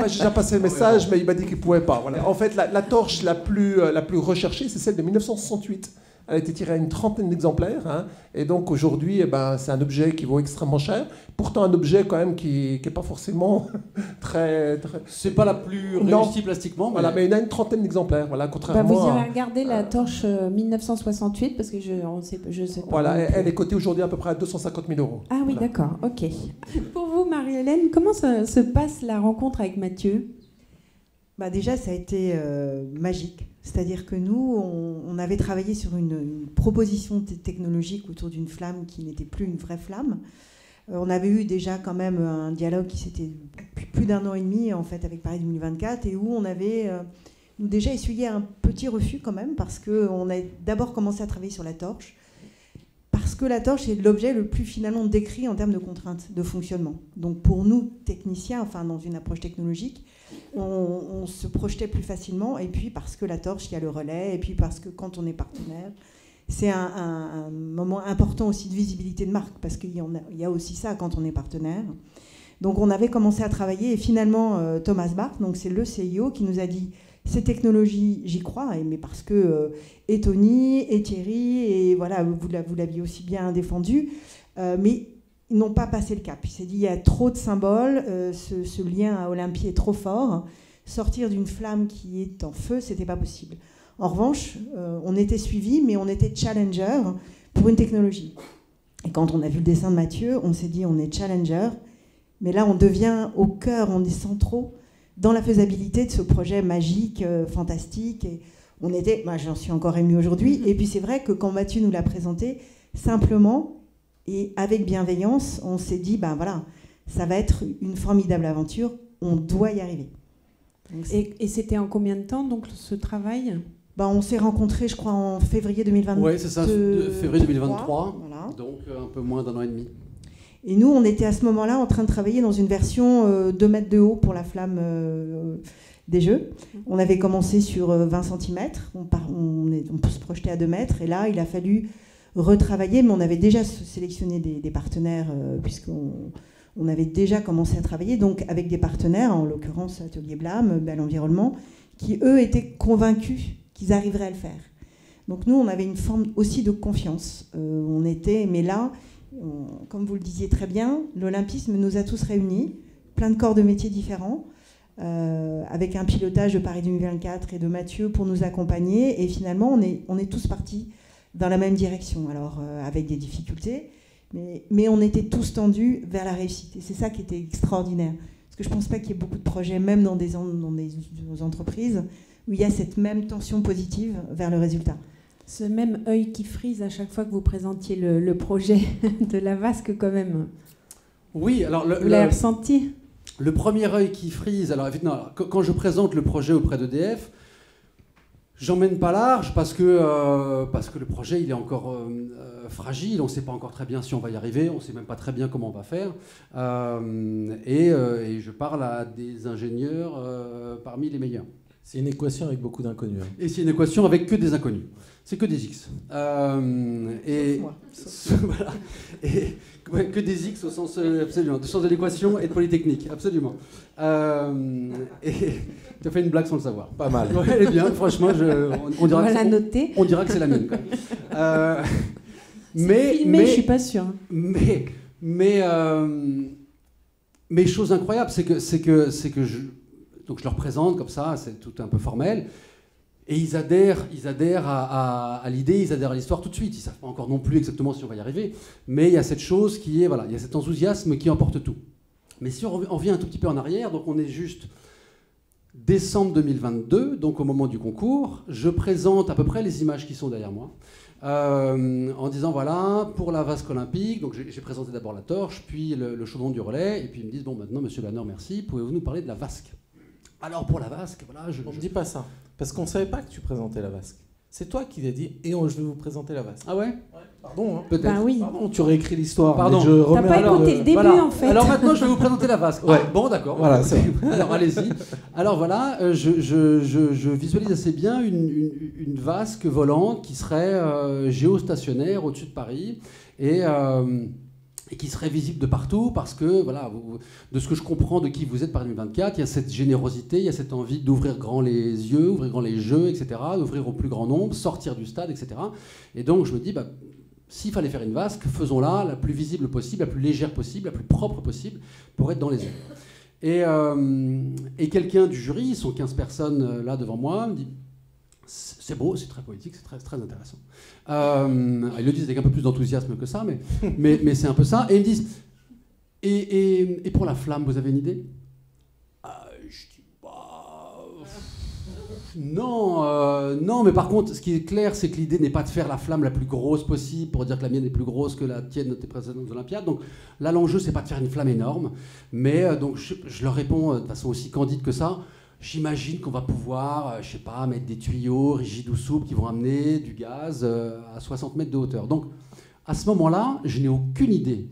J'ai déjà passé le message, mais il m'a dit qu'il ne pouvait pas. Voilà. En fait, la torche la plus recherchée, c'est celle de 1968. Elle a été tirée à une trentaine d'exemplaires. Et donc aujourd'hui, c'est un objet qui vaut extrêmement cher. Pourtant, un objet quand même qui n'est pas forcément très... C'est pas la plus réussie plastiquement. Mais... Voilà, mais il y a une trentaine d'exemplares. Voilà, contrairement vous irez regarder la torche 1968, parce que je sais pas. Voilà, elle est cotée aujourd'hui à peu près à 250 000 €. Ah oui, d'accord, ok. Pour vous, Marie-Hélène, comment se passe la rencontre avec Mathieu ? Déjà, ça a été magique. C'est-à-dire que nous, on avait travaillé sur une proposition technologique autour d'une flamme qui n'était plus une vraie flamme. On avait eu déjà quand même un dialogue qui s'était plus d'1 an et demi en fait avec Paris 2024 et où on avait nous déjà essuyé un petit refus quand même parce qu'on a d'abord commencé à travailler sur la torche. Parce que la torche est l'objet le plus finalement décrit en termes de contraintes de fonctionnement. Donc pour nous, techniciens, enfin dans une approche technologique, on se projetait plus facilement. Et puis parce que la torche, il y a le relais. Et puis parce que quand on est partenaire, c'est un moment important aussi de visibilité de marque. Parce qu'il y a aussi ça quand on est partenaire. Donc on avait commencé à travailler. Et finalement, Thomas Barth, donc c'est le CIO, qui nous a dit... Ces technologies, j'y crois, mais parce que et Tony, et Thierry, et voilà, vous l'aviez aussi bien défendu, mais ils n'ont pas passé le cap. Il s'est dit, il y a trop de symboles, ce lien à Olympie est trop fort, sortir d'une flamme qui est en feu, c'était pas possible. En revanche, on était suivi, mais on était challenger pour une technologie. Et quand on a vu le dessin de Mathieu, on s'est dit on est challenger, mais là on devient au cœur, on est centraux dans la faisabilité de ce projet magique, fantastique. Et on était, j'en suis encore émue aujourd'hui. Et puis c'est vrai que quand Mathieu nous l'a présenté, simplement et avec bienveillance, on s'est dit voilà, ça va être une formidable aventure, on doit y arriver. Donc, et c'était en combien de temps donc ce travail ? On s'est rencontrés, je crois, en février 2023. Oui, c'est ça, février 2023, voilà. Donc un peu moins d'1 an et demi. Et nous, on était à ce moment-là en train de travailler dans une version 2 mètres de haut pour la flamme des Jeux. On avait commencé sur 20 cm, on peut se projeter à 2 mètres, et là, il a fallu retravailler, mais on avait déjà sélectionné des partenaires, puisqu'on avait déjà commencé à travailler, donc avec des partenaires, en l'occurrence Atelier Blam, Bel Environnement, qui, eux, étaient convaincus qu'ils arriveraient à le faire. Donc nous, on avait une forme aussi de confiance. Mais là, comme vous le disiez très bien, l'Olympisme nous a tous réunis, plein de corps de métiers différents, avec un pilotage de Paris 2024 et de Mathieu pour nous accompagner. Et finalement, on est tous partis dans la même direction. Alors, avec des difficultés, mais on était tous tendus vers la réussite. Et c'est ça qui était extraordinaire. Parce que je ne pense pas qu'il y ait beaucoup de projets, même dans des entreprises, où il y a cette même tension positive vers le résultat. Ce même œil qui frise à chaque fois que vous présentiez le projet de la vasque, quand même. Oui, alors... Vous l'avez ressenti ? Le premier œil qui frise... Alors, quand je présente le projet auprès d'EDF, j'emmène pas large parce que le projet il est encore fragile, on ne sait pas encore très bien si on va y arriver, on ne sait même pas très bien comment on va faire. Et je parle à des ingénieurs parmi les meilleurs. C'est une équation avec beaucoup d'inconnus. Hein. Et c'est une équation avec que des inconnus. C'est que des X. Sauf moi. Voilà. Et, que des X au sens, absolument, du sens de l'équation et de Polytechnique, absolument. Et tu as fait une blague sans le savoir. Pas mal. Ouais, elle est bien, franchement, on dira, on dira que c'est la mienne. Quoi. Filmé, je suis pas sûre. Mais chose incroyable, c'est que donc je leur présente comme ça, c'est tout un peu formel, et ils adhèrent à l'idée, ils adhèrent à l'histoire tout de suite. Ils savent pas encore non plus exactement si on va y arriver, mais il y a cette chose qui est, voilà, il y a cet enthousiasme qui emporte tout. Mais si on revient un tout petit peu en arrière, donc on est juste décembre 2022, donc au moment du concours, je présente à peu près les images qui sont derrière moi, en disant voilà, pour la vasque olympique, donc j'ai présenté d'abord la torche, puis le chaudron du relais, et puis ils me disent bon, maintenant monsieur Banner, merci, pouvez-vous nous parler de la vasque? Alors pour la vasque, voilà, on ne dit pas ça, parce qu'on ne savait pas que tu présentais la vasque. C'est toi qui l'as dit, et je vais vous présenter la vasque. Ah ouais? Pardon, hein. Peut-être. Bah oui. Pardon, tu réécris l'histoire. Pardon. T'as pas écouté le début, voilà. en fait. Alors maintenant, je vais vous présenter la vasque. Ouais. Bon, d'accord. Voilà, c'est bon. Alors allez-y. Alors voilà, je visualise assez bien une vasque volante qui serait géostationnaire au-dessus de Paris et qui serait visible de partout parce que, voilà, de ce que je comprends de qui vous êtes par 2024, il y a cette générosité, il y a cette envie d'ouvrir grand les yeux, ouvrir grand les jeux, etc., d'ouvrir au plus grand nombre, sortir du stade, etc. Et donc je me dis, s'il fallait faire une vasque, faisons-la la plus visible possible, la plus légère possible, la plus propre possible, pour être dans les yeux. Et quelqu'un du jury, ils sont 15 personnes là devant moi, me dit, c'est beau, c'est très poétique, c'est très, très intéressant. Ils le disent avec un peu plus d'enthousiasme que ça, mais c'est un peu ça. Et ils me disent, et pour la flamme, vous avez une idée? Je dis, non, mais par contre, ce qui est clair, c'est que l'idée n'est pas de faire la flamme la plus grosse possible pour dire que la mienne est plus grosse que la tienne de tes précédentes Olympiades. Donc là, l'enjeu, c'est pas de faire une flamme énorme, mais donc je leur réponds de façon aussi candide que ça. J'imagine qu'on va pouvoir, je sais pas, mettre des tuyaux rigides ou souples qui vont amener du gaz à 60 mètres de hauteur. Donc, à ce moment-là, je n'ai aucune idée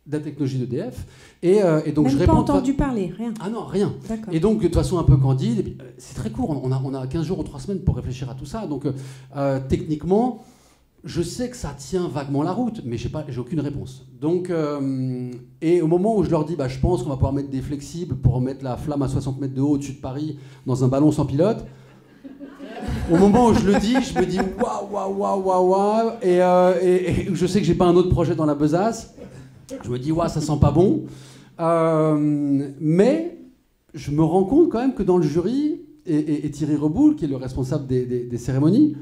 de la technologie d'EDF. Et donc, même je réponds... pas entendu parler, rien. Ah non, rien. D'accord. Et donc, de façon un peu candide, c'est très court, on a 15 jours ou 3 semaines pour réfléchir à tout ça. Donc, techniquement, je sais que ça tient vaguement la route, mais j'ai aucune réponse. Donc, et au moment où je leur dis, je pense qu'on va pouvoir mettre des flexibles pour mettre la flamme à 60 mètres de haut au-dessus de Paris dans un ballon sans pilote, au moment où je le dis, je me dis waouh, et je sais que j'ai pas un autre projet dans la besace, je me dis ça sent pas bon, mais je me rends compte quand même que dans le jury, et Thierry Reboul, qui est le responsable des cérémonies,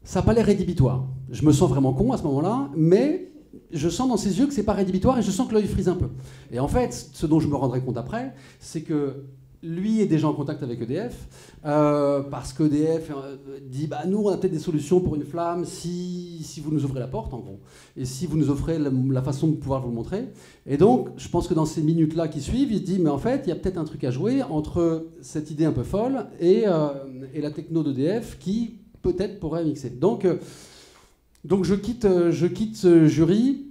ça n'a pas l'air rédhibitoire. Je me sens vraiment con à ce moment-là, mais je sens dans ses yeux que c'est pas rédhibitoire et je sens que l'œil frise un peu. Et en fait, ce dont je me rendrai compte après, c'est que lui est déjà en contact avec EDF, parce qu'EDF dit bah, nous, on a peut-être des solutions pour une flamme si vous nous ouvrez la porte, en gros, et si vous nous offrez la façon de pouvoir vous le montrer. Et donc, je pense que dans ces minutes-là qui suivent, il se dit mais en fait, il y a peut-être un truc à jouer entre cette idée un peu folle et la techno d'EDF qui peut-être pourrait mixer. Donc je quitte ce jury,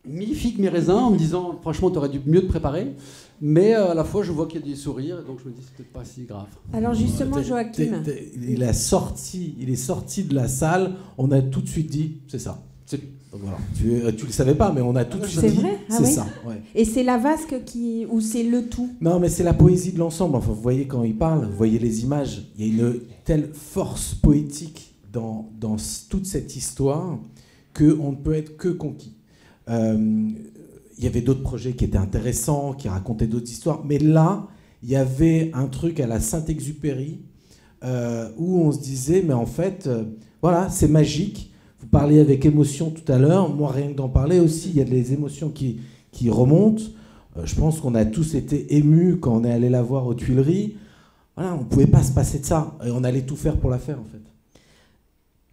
mi-figue, mi-raisin, en me disant franchement, tu aurais dû mieux te préparer. Mais à la fois, je vois qu'il y a des sourires, donc je me dis c'est peut-être pas si grave. Alors justement, Joachim, il est sorti de la salle. On a tout de suite dit c'est ça. Donc voilà. Tu le savais pas, mais on a tout de suite dit vrai c'est ça. Ouais. Et c'est la vasque ou c'est le tout? Non, mais c'est la poésie de l'ensemble. Enfin, vous voyez quand il parle, vous voyez les images. Il y a une telle force poétique dans toute cette histoire qu'on ne peut être que conquis. Il y avait d'autres projets qui étaient intéressants, qui racontaient d'autres histoires, mais là, il y avait un truc à la Saint-Exupéry où on se disait, mais en fait, voilà, c'est magique. Vous parliez avec émotion tout à l'heure, moi rien que d'en parler aussi, il y a des émotions qui remontent. Je pense qu'on a tous été émus quand on est allé la voir aux Tuileries. Voilà, on ne pouvait pas se passer de ça, et on allait tout faire pour la faire en fait.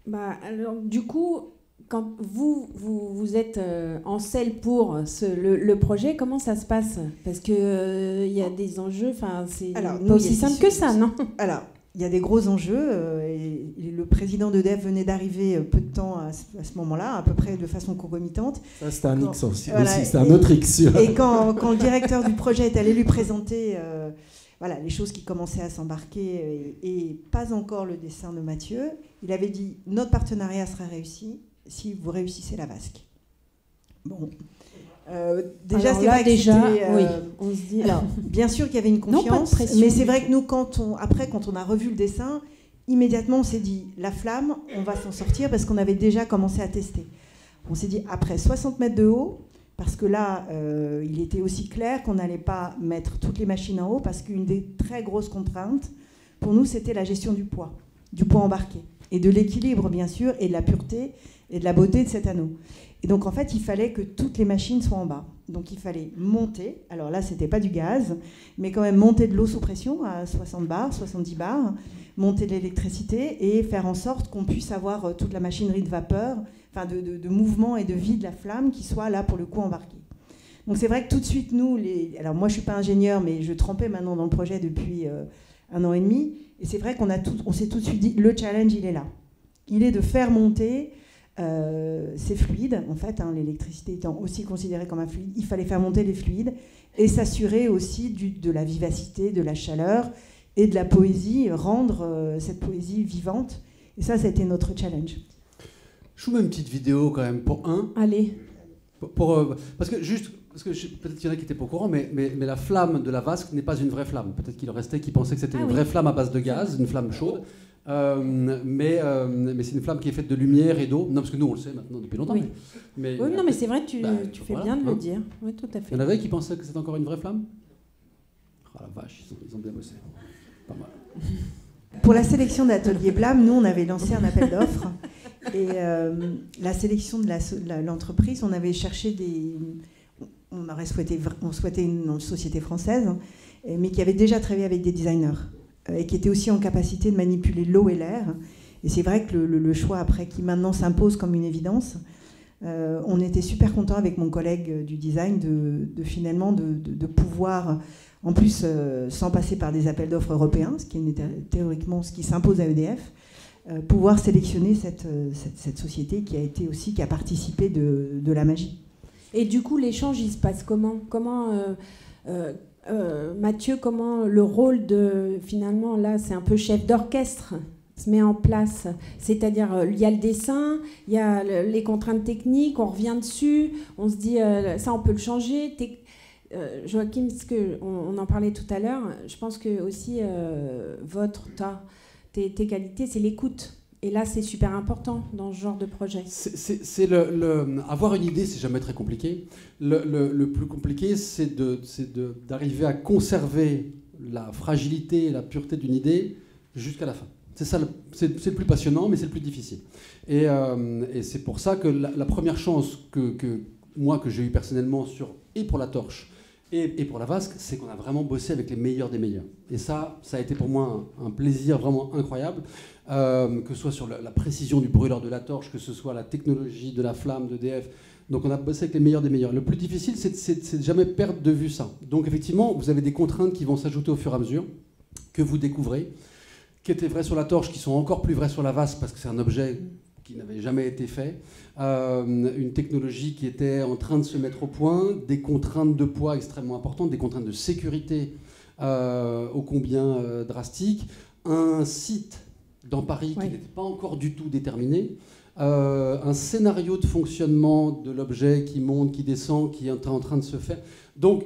Bah, alors, du coup, quand vous êtes en selle pour le projet, comment ça se passe? Parce que y a des enjeux, c'est pas aussi simple que ça, non? Alors, il y a des gros enjeux. Et le président d'EDF venait d'arriver peu de temps à ce moment-là, à peu près de façon concomitante. Ça, c'était un X aussi, c'est un autre X. Et quand le directeur du projet est allé lui présenter les choses qui commençaient à s'embarquer et pas encore le dessin de Mathieu, il avait dit « Notre partenariat sera réussi si vous réussissez la vasque ». Bon. Déjà, c'est vrai que oui, on se dit... Alors, bien sûr qu'il y avait une confiance, mais c'est vrai que nous, quand on a revu le dessin, immédiatement, on s'est dit « La flamme, on va s'en sortir » parce qu'on avait déjà commencé à tester. On s'est dit, après 60 mètres de haut, parce que là, il était aussi clair qu'on n'allait pas mettre toutes les machines en haut, parce qu'une des très grosses contraintes, pour nous, c'était la gestion du poids embarqué, et de l'équilibre, bien sûr, et de la pureté, et de la beauté de cet anneau. Et donc, en fait, il fallait que toutes les machines soient en bas. Donc, il fallait monter, alors là, c'était pas du gaz, mais quand même monter de l'eau sous pression à 60 bars, 70 bars, monter de l'électricité, et faire en sorte qu'on puisse avoir toute la machinerie de vapeur, de mouvement et de vie de la flamme qui soit là pour le coup embarquée. Donc c'est vrai que tout de suite nous, alors moi je suis pas ingénieur mais je trempais maintenant dans le projet depuis 1 an et demi et c'est vrai on s'est tout de suite dit le challenge il est là. Il est de faire monter ces fluides, en fait l'électricité étant aussi considérée comme un fluide, il fallait faire monter les fluides et s'assurer aussi de la vivacité, de la chaleur et de la poésie, rendre cette poésie vivante et ça a été notre challenge. Je vous mets une petite vidéo quand même pour un. Allez. Parce que peut-être qu'il y en a qui n'étaient pas au courant, mais la flamme de la vasque n'est pas une vraie flamme. Peut-être qu'il en restait qui pensaient que c'était une vraie flamme à base de gaz, une flamme chaude. Mais c'est une flamme qui est faite de lumière et d'eau. Non, parce que nous on le sait maintenant depuis longtemps. Oui, mais non, mais c'est vrai, tu fais bien de le dire. Oui, tout à fait. Il y en avait qui pensaient que c'était encore une vraie flamme. Oh la vache, ils ont bien bossé. Pas mal. Pour la sélection d'Atelier Blâme, nous on avait lancé un appel d'offres. Et la sélection de l'entreprise, on avait cherché on souhaitait une société française, mais qui avait déjà travaillé avec des designers et qui était aussi en capacité de manipuler l'eau et l'air. Et c'est vrai que le choix après, qui maintenant s'impose comme une évidence, on était super contents avec mon collègue du design de pouvoir, en plus sans passer par des appels d'offres européens, ce qui est théoriquement ce qui s'impose à EDF, pouvoir sélectionner cette société qui a participé de la magie. Et du coup, l'échange, il se passe comment Mathieu, comment le rôle finalement, là, c'est un peu chef d'orchestre, se met en place? C'est-à-dire, il y a le dessin, il y a les contraintes techniques, on revient dessus, on se dit, ça, on peut le changer. Joachim, on en parlait tout à l'heure, je pense que aussi, tes qualités, c'est l'écoute. Et là, c'est super important dans ce genre de projet. Avoir une idée, c'est jamais très compliqué. Le plus compliqué, c'est d'arriver à conserver la fragilité et la pureté d'une idée jusqu'à la fin. C'est ça, c'est le plus passionnant, mais c'est le plus difficile. Et c'est pour ça que la première chance que j'ai eue personnellement et pour la torche et pour la vasque, c'est qu'on a vraiment bossé avec les meilleurs des meilleurs. Et ça a été pour moi un plaisir vraiment incroyable, que ce soit sur la précision du brûleur de la torche, que ce soit la technologie de la flamme d'EDF. Donc on a bossé avec les meilleurs des meilleurs. Le plus difficile, c'est de jamais perdre de vue ça. Donc effectivement, vous avez des contraintes qui vont s'ajouter au fur et à mesure, que vous découvrez, qui étaient vraies sur la torche, qui sont encore plus vraies sur la vasque, parce que c'est un objet qui n'avait jamais été fait, une technologie qui était en train de se mettre au point, des contraintes de poids extrêmement importantes, des contraintes de sécurité ô combien drastiques, un site dans Paris qui n'était pas encore du tout déterminé, un scénario de fonctionnement de l'objet qui monte, qui descend, qui est en train de se faire. Donc,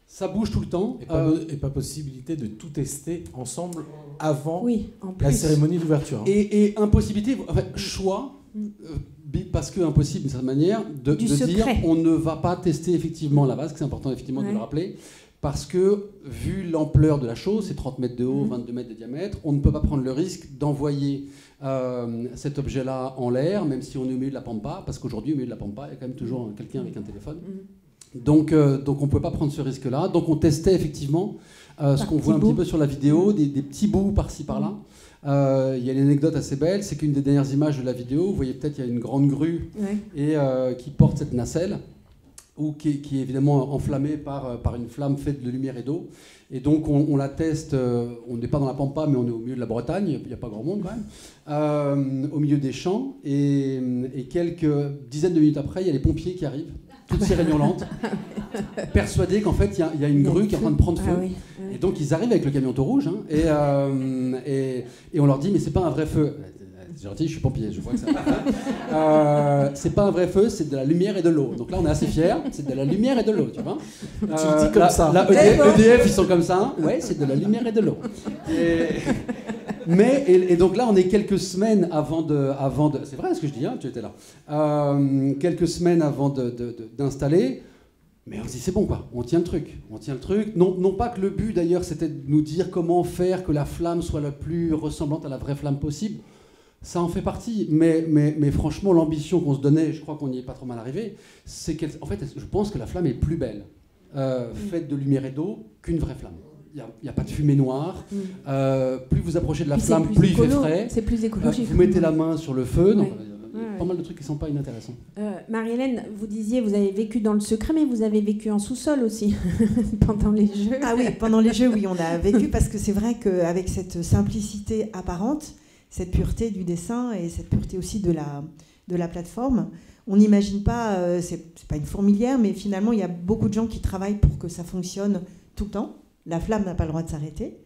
ça bouge tout le temps. Et pas possibilité de tout tester ensemble avant en plus. La cérémonie d'ouverture. Et impossibilité, choix, parce que impossible d'une certaine manière, de dire on ne va pas tester effectivement la vasque, c'est important effectivement de le rappeler, parce que vu l'ampleur de la chose, c'est 30 mètres de haut, 22 mètres de diamètre, on ne peut pas prendre le risque d'envoyer cet objet-là en l'air, même si on est au milieu de la pampa, parce qu'aujourd'hui au milieu de la pampa, il y a quand même toujours quelqu'un avec un téléphone. Donc on ne pouvait pas prendre ce risque-là. Donc on testait effectivement ce qu'on voit un petit peu sur la vidéo, des petits bouts par-ci par-là. Il y a une anecdote assez belle, c'est qu'une des dernières images de la vidéo, vous voyez peut-être il y a une grande grue et qui porte cette nacelle, ou qui est évidemment enflammée par une flamme faite de lumière et d'eau. Et donc on la teste, on n'est pas dans la pampa, mais on est au milieu de la Bretagne, il n'y a pas grand monde quand même, au milieu des champs, et quelques dizaines de minutes après, il y a les pompiers qui arrivent, toutes siréniolantes, persuadés qu'en fait il y a une grue qui est en train de prendre feu. Et donc ils arrivent avec le camion tout rouge, et on leur dit mais c'est pas un vrai feu. C'est gentil, je suis pompier, je vois que ça. C'est pas un vrai feu, c'est de la lumière et de l'eau. Donc là, on est assez fiers, c'est de la lumière et de l'eau, tu vois. Tu le dis comme ça. EDF, ils sont comme ça. Ouais, c'est de la lumière et de l'eau. Et donc là, on est quelques semaines avant de c'est vrai ce que je dis, hein, tu étais là. Quelques semaines avant d'installer. Mais on se dit c'est bon quoi, on tient le truc. Non pas que le but d'ailleurs c'était de nous dire comment faire que la flamme soit la plus ressemblante à la vraie flamme possible. Ça en fait partie, mais franchement, l'ambition qu'on se donnait, je crois qu'on n'y est pas trop mal arrivé, c'est qu'en fait, je pense que la flamme est plus belle, faite de lumière et d'eau, qu'une vraie flamme. Il n'y a pas de fumée noire. Plus vous approchez de la flamme, plus il fait frais. C'est plus écologique. Vous mettez la main sur le feu. Donc, il y a pas mal de trucs qui ne sont pas inintéressants. Marie-Hélène, vous disiez, vous avez vécu dans le secret, mais vous avez vécu en sous-sol aussi, pendant les jeux. Ah oui, pendant les jeux, oui, on a vécu, parce que c'est vrai qu'avec cette simplicité apparente, cette pureté du dessin et cette pureté aussi de la plateforme. On n'imagine pas, c'est pas une fourmilière, mais finalement, il y a beaucoup de gens qui travaillent pour que ça fonctionne tout le temps. La flamme n'a pas le droit de s'arrêter.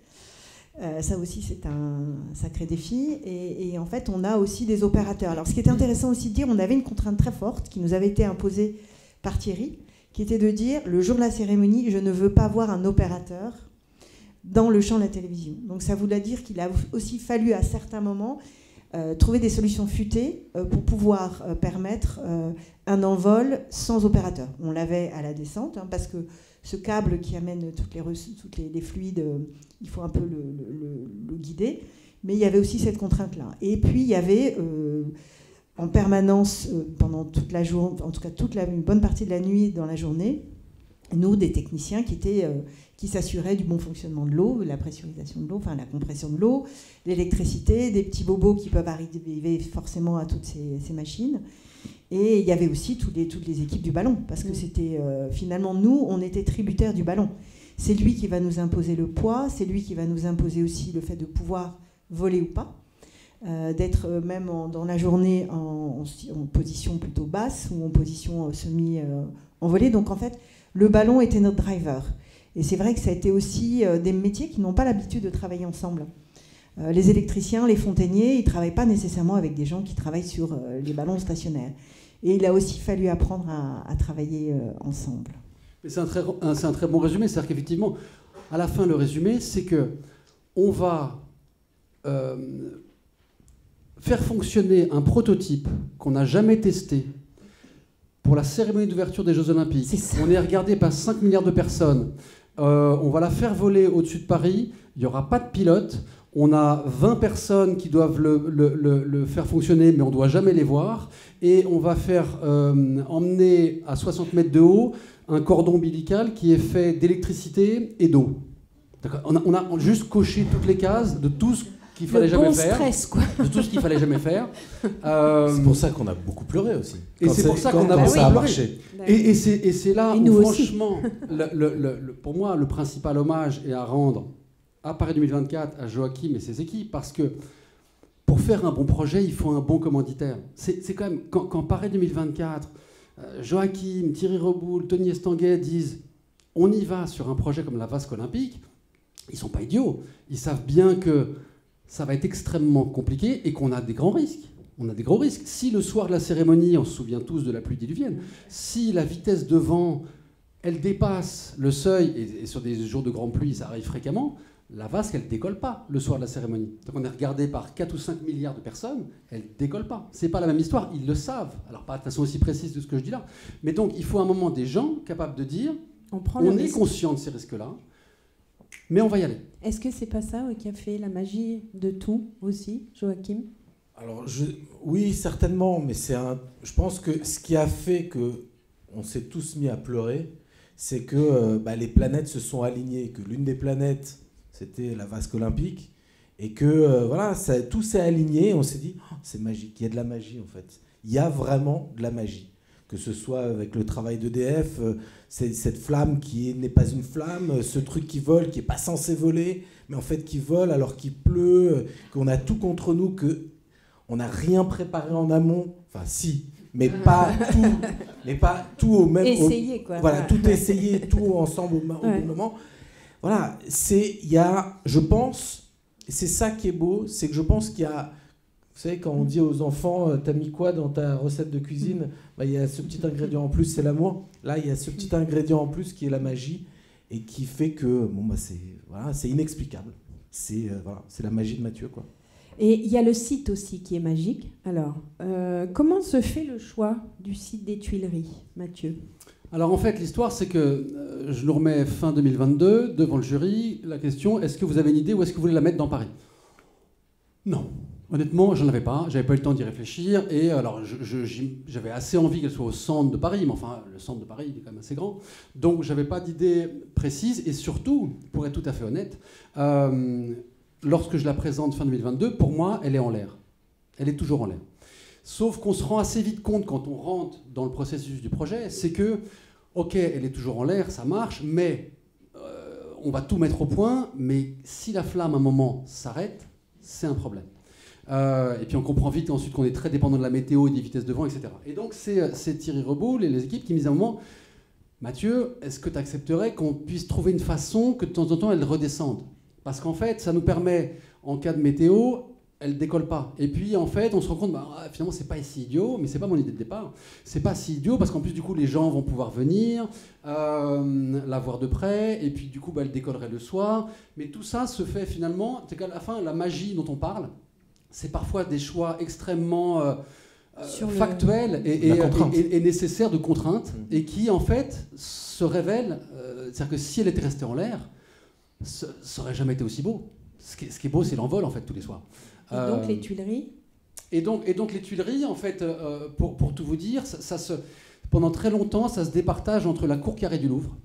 Ça aussi, c'est un sacré défi. Et en fait, on a aussi des opérateurs. Alors, ce qui est intéressant aussi de dire, on avait une contrainte très forte qui nous avait été imposée par Thierry, qui était de dire, le jour de la cérémonie, je ne veux pas voir un opérateur dans le champ de la télévision. Donc ça voulait dire qu'il a aussi fallu à certains moments trouver des solutions futées pour pouvoir permettre un envol sans opérateur. On l'avait à la descente, hein, parce que ce câble qui amène toutes les fluides, il faut un peu le guider, mais il y avait aussi cette contrainte-là. Et puis il y avait en permanence, pendant toute la journée, en tout cas une bonne partie de la nuit dans la journée, nous, des techniciens qui s'assuraient du bon fonctionnement de l'eau, la pressurisation de l'eau, enfin la compression de l'eau, l'électricité, des petits bobos qui peuvent arriver forcément à toutes ces machines. Et il y avait aussi toutes les équipes du ballon, parce que c'était finalement, nous, on était tributaires du ballon. C'est lui qui va nous imposer le poids, c'est lui qui va nous imposer aussi le fait de pouvoir voler ou pas, d'être même dans la journée en position plutôt basse ou en position semi-envolée. Donc en fait, le ballon était notre driver. Et c'est vrai que ça a été aussi des métiers qui n'ont pas l'habitude de travailler ensemble. Les électriciens, les fontainiers, ils ne travaillent pas nécessairement avec des gens qui travaillent sur les ballons stationnaires. Et il a aussi fallu apprendre à travailler ensemble. C'est un très bon résumé. C'est-à-dire qu'effectivement, à la fin, le résumé, c'est qu'on va faire fonctionner un prototype qu'on n'a jamais testé pour la cérémonie d'ouverture des Jeux Olympiques. On est regardé par 5 milliards de personnes, on va la faire voler au-dessus de Paris, il n'y aura pas de pilote, on a 20 personnes qui doivent le faire fonctionner, mais on ne doit jamais les voir, et on va faire emmener à 60 mètres de haut un cordon ombilical qui est fait d'électricité et d'eau. On a juste coché toutes les cases de tout ce qu'il fallait jamais faire. Stress, quoi. De tout ce qu'il fallait jamais faire. C'est pour ça qu'on a beaucoup pleuré aussi. Et c'est pour ça qu'on a ça a marché. Et c'est là et où, aussi. franchement, pour moi, le principal hommage est à rendre à Paris 2024, à Joachim et ses équipes, parce que pour faire un bon projet, il faut un bon commanditaire. C'est quand même, quand Paris 2024, Joachim, Thierry Reboul, Tony Estanguet disent on y va sur un projet comme la Vasque Olympique, ils sont pas idiots. Ils savent bien que ça va être extrêmement compliqué et qu'on a des grands risques. On a des gros risques. Si le soir de la cérémonie, on se souvient tous de la pluie diluvienne, si la vitesse de vent, elle dépasse le seuil, et sur des jours de grande pluie, ça arrive fréquemment, la Vasque, elle ne décolle pas le soir de la cérémonie. Donc on est regardé par 4 ou 5 milliards de personnes, elle ne décolle pas. C'est pas la même histoire, ils le savent. Alors pas de façon aussi précise de ce que je dis là. Mais donc il faut à un moment des gens capables de dire, on est conscient de ces risques-là, mais on va y aller. Est-ce que c'est pas ça qui a fait la magie de tout aussi, Joachim ? Alors oui, certainement, mais je pense que ce qui a fait qu'on s'est tous mis à pleurer, c'est que les planètes se sont alignées, que l'une des planètes, c'était la Vasque Olympique, et que tout s'est aligné, et on s'est dit, oh, c'est magique, il y a de la magie en fait. Il y a vraiment de la magie. Que ce soit avec le travail d'EDF, cette flamme qui n'est pas une flamme, ce truc qui vole, qui n'est pas censé voler, mais en fait qui vole alors qu'il pleut, qu'on a tout contre nous, qu'on n'a rien préparé en amont, enfin si, mais pas tout au même... Essayer, quoi. Voilà, tout essayer, tout ensemble au bon moment. Voilà, je pense, c'est ça qui est beau, c'est que je pense qu'il y a... Vous savez, quand on dit aux enfants, t'as mis quoi dans ta recette de cuisine ? Il y a ce petit ingrédient en plus, c'est l'amour. Là, il y a ce petit ingrédient en plus qui est la magie et qui fait que c'est inexplicable. C'est la magie de Mathieu, quoi. Et il y a le site aussi qui est magique. Alors, comment se fait le choix du site des Tuileries, Mathieu ? Alors en fait, l'histoire, c'est que je nous remets fin 2022 devant le jury. La question, est-ce que vous avez une idée ou est-ce que vous voulez la mettre dans Paris ? Non. Honnêtement, je n'en avais pas. J'avais pas eu le temps d'y réfléchir. Et alors, j'avais assez envie qu'elle soit au centre de Paris. Mais enfin, le centre de Paris, il est quand même assez grand. Donc, j'avais pas d'idée précise. Et surtout, pour être tout à fait honnête, lorsque je la présente fin 2022, pour moi, elle est en l'air. Elle est toujours en l'air. Sauf qu'on se rend assez vite compte, quand on rentre dans le processus du projet, c'est que, ok, elle est toujours en l'air, ça marche, mais on va tout mettre au point. Mais si la flamme, à un moment, s'arrête, c'est un problème. Et puis on comprend vite ensuite qu'on est très dépendant de la météo et des vitesses de vent, etc. Et donc c'est Thierry Reboul et les équipes qui me disent à un moment, Mathieu, est-ce que tu accepterais qu'on puisse trouver une façon que de temps en temps elle redescende ? Parce qu'en fait, ça nous permet, en cas de météo, elle ne décolle pas. Et puis en fait, on se rend compte, finalement c'est pas si idiot, mais c'est pas mon idée de départ. C'est pas si idiot parce qu'en plus du coup les gens vont pouvoir venir, la voir de près, et puis du coup elle décollerait le soir. Mais tout ça se fait finalement, c'est qu'à la fin, la magie dont on parle, c'est parfois des choix extrêmement factuels et nécessaires de contraintes, et qui en fait se révèlent, c'est-à-dire que si elle était restée en l'air, ça n'aurait jamais été aussi beau. Ce qui est beau, c'est l'envol en fait tous les soirs. Et donc les Tuileries ? Et donc les Tuileries, en fait, pour tout vous dire, pendant très longtemps, ça se départage entre la cour carrée du Louvre,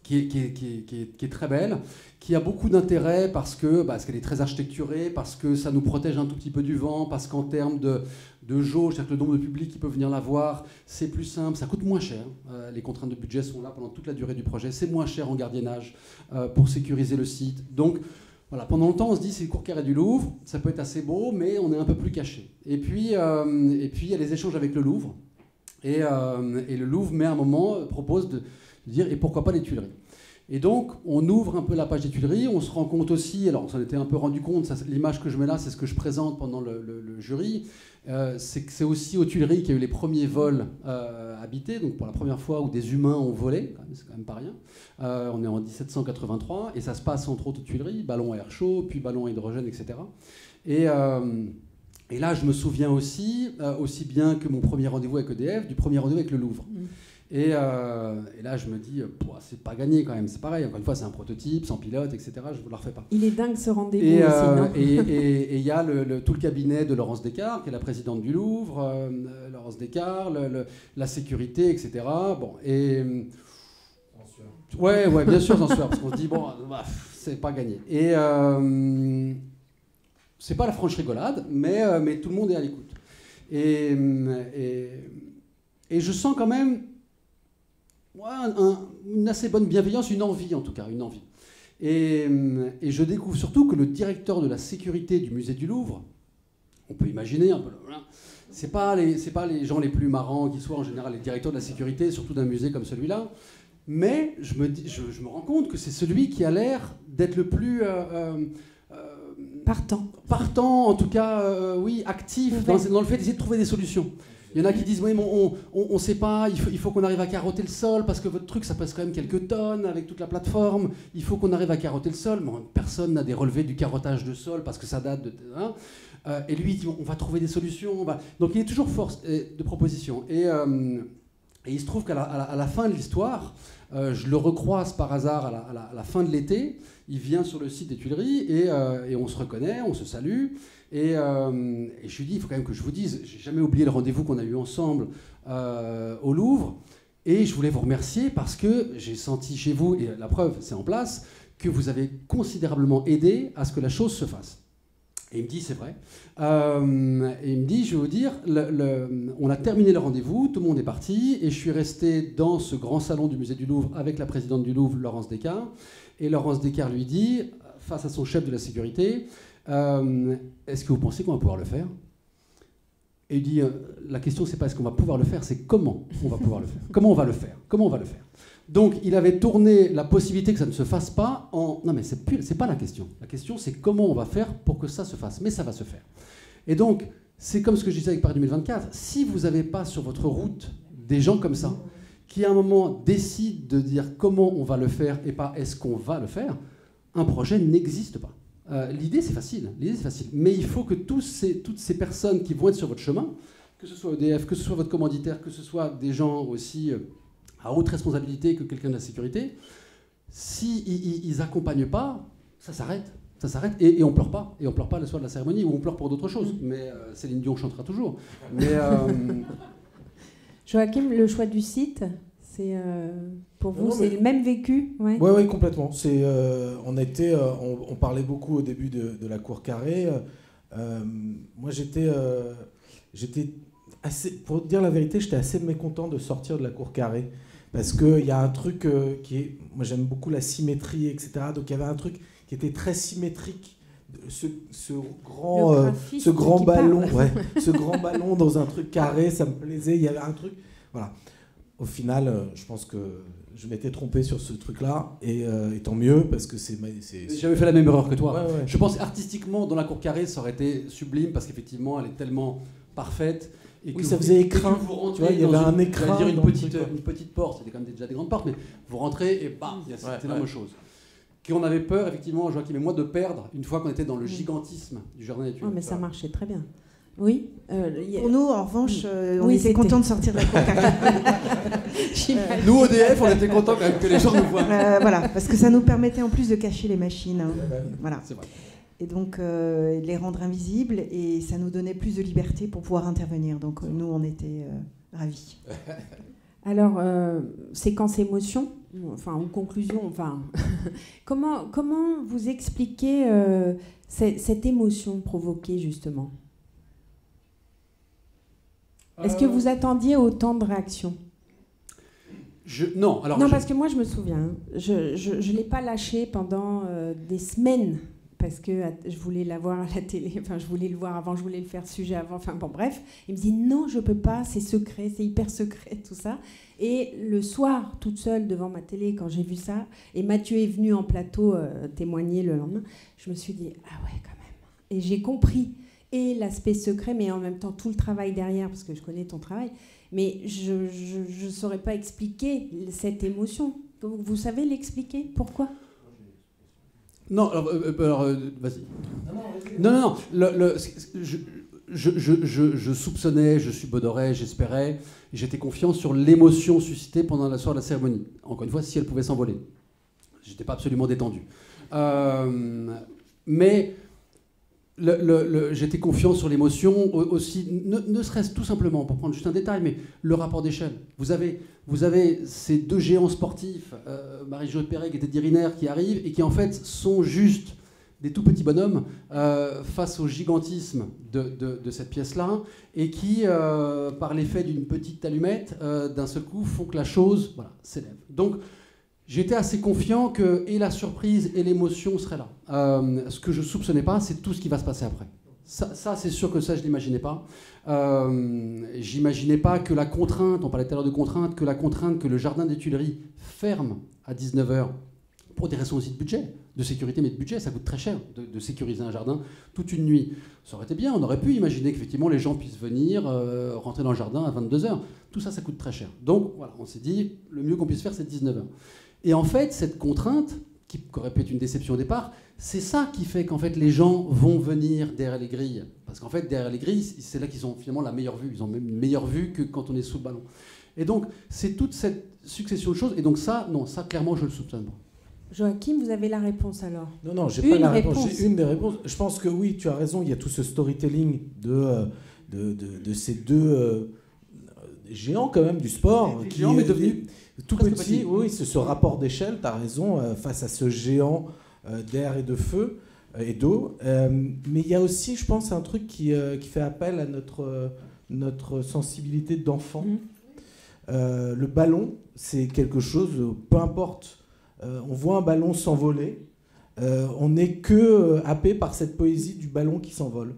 qui est très belle, qui a beaucoup d'intérêt parce qu'elle est très architecturée, parce que ça nous protège un tout petit peu du vent, parce qu'en termes de jauge, c'est-à-dire que le nombre de publics qui peuvent venir la voir, c'est plus simple, ça coûte moins cher. Les contraintes de budget sont là pendant toute la durée du projet. C'est moins cher en gardiennage pour sécuriser le site. Donc voilà, pendant longtemps, on se dit c'est le cour carré du Louvre, ça peut être assez beau, mais on est un peu plus caché. Et puis il y a les échanges avec le Louvre. Et le Louvre, mais à un moment, propose de dire et pourquoi pas les Tuileries. Et donc, on ouvre un peu la page des Tuileries, on se rend compte aussi, alors on s'en était un peu rendu compte, l'image que je mets là, c'est ce que je présente pendant le jury, c'est que c'est aussi aux Tuileries qu'il y a eu les premiers vols habités, donc pour la première fois où des humains ont volé, c'est quand même pas rien. On est en 1783, et ça se passe entre autres aux Tuileries, ballon à air chaud, puis ballon à hydrogène, etc. Et là, je me souviens aussi bien que mon premier rendez-vous avec EDF, du premier rendez-vous avec le Louvre. Et là, je me dis, c'est pas gagné quand même, c'est pareil. Encore une fois, c'est un prototype, sans pilote, etc. Je ne vous la refais pas. Il est dingue ce rendez-vous aussi, non? Et il y a tout le cabinet de Laurence Descartes, qui est la présidente du Louvre, Laurence Descartes, la sécurité, etc. Bon, ouais, bien sûr, j'en suis, parce qu'on se dit, c'est pas gagné. Et c'est pas la franche rigolade, mais tout le monde est à l'écoute. Et je sens quand même une assez bonne bienveillance, une envie en tout cas, une envie. Et je découvre surtout que le directeur de la sécurité du musée du Louvre, on peut imaginer un peu, c'est pas les gens les plus marrants qui soient en général les directeurs de la sécurité, surtout d'un musée comme celui-là, mais je me rends compte que c'est celui qui a l'air d'être le plus partant, en tout cas, oui, actif dans le fait d'essayer de trouver des solutions. Il y en a qui disent, oui, mais on sait pas, il faut qu'on arrive à carotter le sol, parce que votre truc, ça pèse quand même quelques tonnes avec toute la plateforme, il faut qu'on arrive à carotter le sol, mais personne n'a des relevés du carottage de sol, parce que ça date de... et lui, il dit, on va trouver des solutions. Donc il est toujours force de proposition. Et il se trouve qu'à la fin de l'histoire, je le recroise par hasard à la fin de l'été, il vient sur le site des Tuileries, et on se reconnaît, on se salue. Et je lui dis, il faut quand même que je vous dise, j'ai jamais oublié le rendez-vous qu'on a eu ensemble au Louvre, et je voulais vous remercier parce que j'ai senti chez vous, et la preuve c'est en place, que vous avez considérablement aidé à ce que la chose se fasse. Et il me dit, c'est vrai. Et il me dit, je vais vous dire, on a terminé le rendez-vous, tout le monde est parti, et je suis resté dans ce grand salon du musée du Louvre avec la présidente du Louvre, Laurence Descartes, et Laurence Descartes lui dit, face à son chef de la sécurité, est-ce que vous pensez qu'on va pouvoir le faire? Et il dit, la question c'est pas est-ce qu'on va pouvoir le faire, c'est comment on va pouvoir le faire. Comment on va le faire? Comment on va le faire? Donc il avait tourné la possibilité que ça ne se fasse pas en... Non mais c'est pas la question. La question c'est comment on va faire pour que ça se fasse. Mais ça va se faire. Et donc c'est comme ce que je disais avec Paris 2024. Si vous n'avez pas sur votre route des gens comme ça, qui à un moment décident de dire comment on va le faire et pas est-ce qu'on va le faire, un projet n'existe pas. L'idée c'est facile, mais il faut que toutes ces personnes qui vont être sur votre chemin, que ce soit EDF, que ce soit votre commanditaire, que ce soit des gens aussi à haute responsabilité que quelqu'un de la sécurité, s'ils n'accompagnent pas, ça s'arrête, et on pleure pas, le soir de la cérémonie, ou on pleure pour d'autres choses, mais Céline Dion chantera toujours. Mais Joachim, le choix du site, c'est pour vous, c'est le même vécu? Oui, complètement. On parlait beaucoup au début de la cour carrée. Moi, j'étais assez, pour dire la vérité, j'étais assez mécontent de sortir de la cour carrée parce qu'il y a un truc qui est, moi j'aime beaucoup la symétrie, etc. Donc il y avait un truc qui était très symétrique. Ce grand ballon, ce grand ballon dans un truc carré, ça me plaisait. Il y avait un truc, voilà. Au final, je pense que je m'étais trompé sur ce truc-là, et tant mieux, parce que c'est... J'avais fait la même erreur que toi. Ouais. Je pense artistiquement, dans la cour carrée, ça aurait été sublime, parce qu'effectivement, elle est tellement parfaite. Et oui, ça faisait écrin. Tu vois, il y avait un écrin. Dire une petite porte, c'était quand même déjà des grandes portes, mais vous rentrez et bam, c'était la même chose. Qu'on avait peur, effectivement, Joachim et moi, de perdre une fois qu'on était dans le gigantisme du jardin des Tuileries. Oh, mais ça marchait très bien. Oui. Pour nous, en revanche, on était contents de sortir de la cour carrée. Nous, ODF, on était contents quand même que les gens nous voient. Voilà, parce que ça nous permettait en plus de cacher les machines. Voilà. C'est vrai. Et donc, les rendre invisibles, et ça nous donnait plus de liberté pour pouvoir intervenir. Donc, nous, on était ravis. Alors, séquence émotion, ou conclusion, comment vous expliquez cette émotion provoquée, justement? Est-ce que vous attendiez autant de réactions? Non, parce que moi, je me souviens, je ne l'ai pas lâché pendant des semaines, parce que je voulais la voir à la télé, je voulais le voir avant, je voulais le faire sujet avant, bref. Il me dit non, je peux pas, c'est secret, c'est hyper secret, tout ça. Et le soir, toute seule devant ma télé, quand j'ai vu ça, et Mathieu est venu en plateau témoigner le lendemain, je me suis dit, ah ouais, quand même. Et j'ai compris, et l'aspect secret, mais en même temps tout le travail derrière, parce que je connais ton travail, mais je ne saurais pas expliquer cette émotion. Vous savez l'expliquer? Pourquoi? Non, alors vas-y. Non. je soupçonnais, je subodorais, j'espérais, j'étais confiant sur l'émotion suscitée pendant la soirée de la cérémonie. Encore une fois, si elle pouvait s'envoler. J'étais pas absolument détendu. Mais j'étais confiant sur l'émotion aussi, ne serait-ce tout simplement, pour prendre juste un détail, mais le rapport d'échelle. Vous avez ces deux géants sportifs, Marie-Jo Pérec et Teddy Riner, qui arrivent et qui en fait sont juste des tout petits bonhommes face au gigantisme de cette pièce-là, et qui, par l'effet d'une petite allumette, d'un seul coup, font que la chose s'élève. Donc, j'étais assez confiant que et la surprise et l'émotion seraient là. Ce que je ne soupçonnais pas, c'est tout ce qui va se passer après. Ça c'est sûr que ça, je ne l'imaginais pas. J'imaginais pas que la contrainte, on parlait tout à l'heure de contrainte, que le jardin des Tuileries ferme à 19h, pour des raisons aussi de budget, de sécurité, mais de budget, ça coûte très cher de sécuriser un jardin toute une nuit. Ça aurait été bien, on aurait pu imaginer qu'effectivement les gens puissent venir rentrer dans le jardin à 22h. Tout ça, ça coûte très cher. Donc voilà, on s'est dit, le mieux qu'on puisse faire, c'est 19h. Et en fait, cette contrainte, qui aurait pu être une déception au départ, c'est ça qui fait qu'en fait les gens vont venir derrière les grilles. Parce qu'en fait, derrière les grilles, c'est là qu'ils ont finalement la meilleure vue. Ils ont même une meilleure vue que quand on est sous le ballon. Et donc, c'est toute cette succession de choses. Et donc ça, non, ça clairement, je le soupçonne pas. Joachim, vous avez la réponse alors? Non, j'ai pas la réponse. J'ai une des réponses. Je pense que oui, tu as raison, il y a tout ce storytelling de ces deux géants quand même du sport. Qui géants, mais devenus tout petit. Oui, ce rapport d'échelle, tu as raison, face à ce géant d'air et de feu et d'eau. Mais il y a aussi, je pense, un truc qui fait appel à notre sensibilité d'enfant. Le ballon, c'est quelque chose, peu importe. On voit un ballon s'envoler, on n'est que happé par cette poésie du ballon qui s'envole.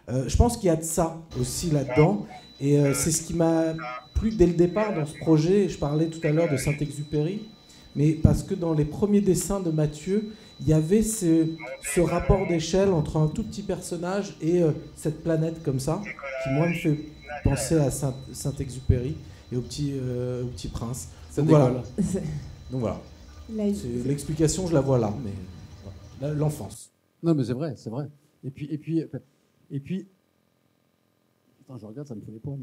Je pense qu'il y a de ça aussi là-dedans, et c'est ce qui m'a plu dès le départ dans ce projet. Je parlais tout à l'heure de Saint-Exupéry, mais parce que dans les premiers dessins de Mathieu, il y avait ce rapport d'échelle entre un tout petit personnage et cette planète comme ça, qui moi me fait penser à Saint-Exupéry et au petit prince. Donc voilà. L'explication, je la vois là, mais l'enfance. Non, mais c'est vrai. Et puis, attends, je regarde, ça me fout les poils.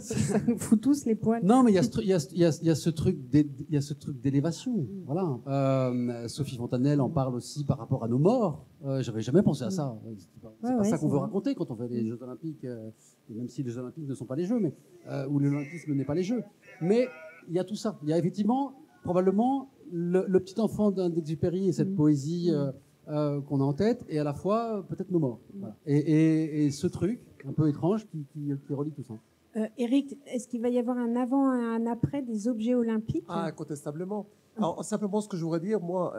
Ça nous fout tous les poils. Non, mais il y a ce truc d'élévation. Voilà. Sophie Fontanelle en parle aussi par rapport à nos morts. J'avais jamais pensé à ça. C'est pas ça qu'on veut raconter quand on fait les Jeux Olympiques, même si les Jeux Olympiques ne sont pas les Jeux, mais où l'Olympisme n'est pas les Jeux. Mais il y a tout ça. Il y a effectivement, probablement, le petit enfant d'Exupéry et cette poésie qu'on a en tête, et à la fois peut-être nos morts. Voilà. Et ce truc un peu étrange qui relie tout ça. Eric, est-ce qu'il va y avoir un avant et un après des objets olympiques? Incontestablement. Alors, simplement, ce que je voudrais dire, moi,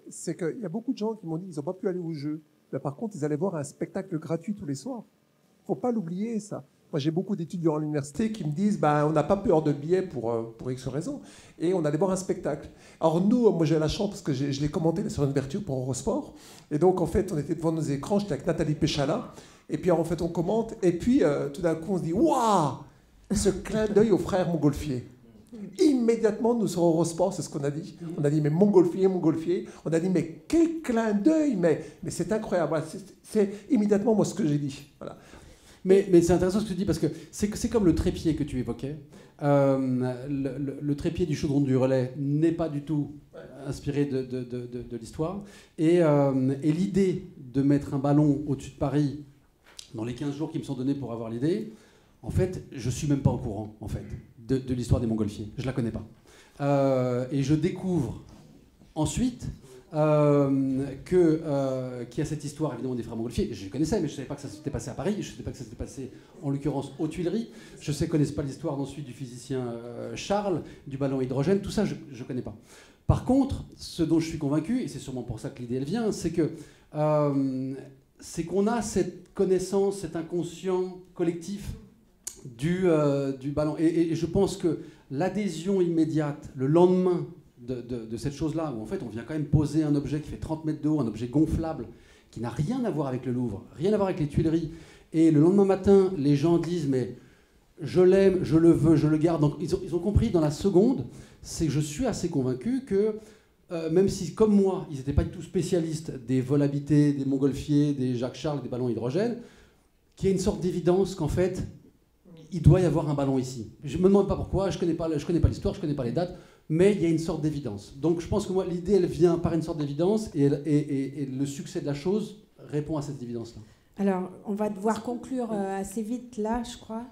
c'est qu'il y a beaucoup de gens qui m'ont dit qu'ils n'ont pas pu aller aux Jeux. Mais par contre, ils allaient voir un spectacle gratuit tous les soirs. Il ne faut pas l'oublier, ça. Moi, j'ai beaucoup d'étudiants à l'université qui me disent on n'a pas peur de billets pour X raisons. Et on allait voir un spectacle. Alors nous, moi j'ai la chance parce que je l'ai commenté sur une vertu pour Eurosport. Et donc en fait, on était devant nos écrans, j'étais avec Nathalie Péchala. Et puis en fait, on commente. Et puis tout d'un coup, on se dit waouh, ce clin d'œil au frère Montgolfier. Immédiatement, nous sur Eurosport, c'est ce qu'on a dit. On a dit mais Montgolfier. On a dit mais quel clin d'œil, mais c'est incroyable. Voilà, c'est immédiatement moi ce que j'ai dit. Voilà. Mais c'est intéressant ce que tu dis, parce que c'est comme le trépied que tu évoquais. Le trépied du chaudron du relais n'est pas du tout inspiré de l'histoire. Et l'idée de mettre un ballon au-dessus de Paris, dans les 15 jours qui me sont donnés pour avoir l'idée, en fait, je ne suis même pas au courant en fait, de l'histoire des Montgolfiers. Je ne la connais pas. Et je découvre ensuite qu'il y a cette histoire évidemment des frères Montgolfier. Je les connaissais, mais je ne savais pas que ça s'était passé à Paris, je ne savais pas que ça s'était passé en l'occurrence aux Tuileries. Je ne connais pas l'histoire ensuite du physicien Charles, du ballon hydrogène, tout ça je ne connais pas. Par contre, ce dont je suis convaincu, et c'est sûrement pour ça que l'idée elle vient, c'est qu'on a cette connaissance, cet inconscient collectif du ballon. Et je pense que l'adhésion immédiate, le lendemain de cette chose-là, où en fait on vient quand même poser un objet qui fait 30 mètres de haut, un objet gonflable, qui n'a rien à voir avec le Louvre, rien à voir avec les Tuileries, et le lendemain matin, les gens disent « mais je l'aime, je le veux, je le garde ». Donc ils ont compris dans la seconde, c'est que je suis assez convaincu que, même si comme moi, ils n'étaient pas du tout spécialistes des vols habités, des Montgolfiers, des Jacques Charles, des ballons hydrogène, qu'il y a une sorte d'évidence qu'en fait, il doit y avoir un ballon ici. Je ne me demande pas pourquoi, je ne connais pas l'histoire, je ne connais pas les dates, mais il y a une sorte d'évidence. Donc je pense que moi, l'idée, elle vient par une sorte d'évidence, et le succès de la chose répond à cette évidence-là. Alors, on va devoir conclure assez vite là, je crois.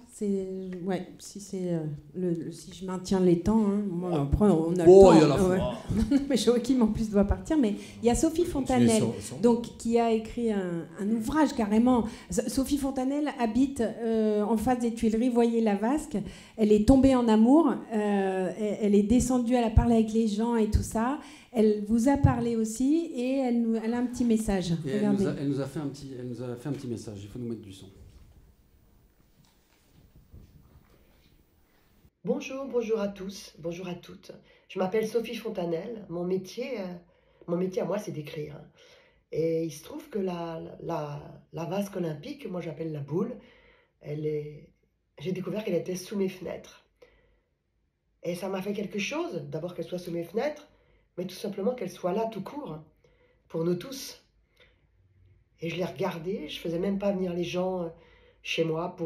Ouais, si je maintiens les temps. Hein. Moi, après, on a le temps. Il y a la foi. Mais Joachim en plus doit partir. Mais il y a Sophie Fontanelle, donc qui a écrit un ouvrage carrément. Sophie Fontanelle habite en face des Tuileries. Voyez la Vasque. Elle est tombée en amour. Elle est descendue. Elle a parlé avec les gens et tout ça. Elle vous a parlé aussi et elle a un petit message. Elle nous a fait un petit message. Il faut nous mettre du son. Bonjour à tous, bonjour à toutes. Je m'appelle Sophie Fontanelle. Mon métier à moi, c'est d'écrire. Et il se trouve que la vasque olympique, moi j'appelle la boule, j'ai découvert qu'elle était sous mes fenêtres. Et ça m'a fait quelque chose, d'abord qu'elle soit sous mes fenêtres, mais tout simplement qu'elle soit là tout court, pour nous tous. Et je l'ai regardée, je faisais même pas venir les gens chez moi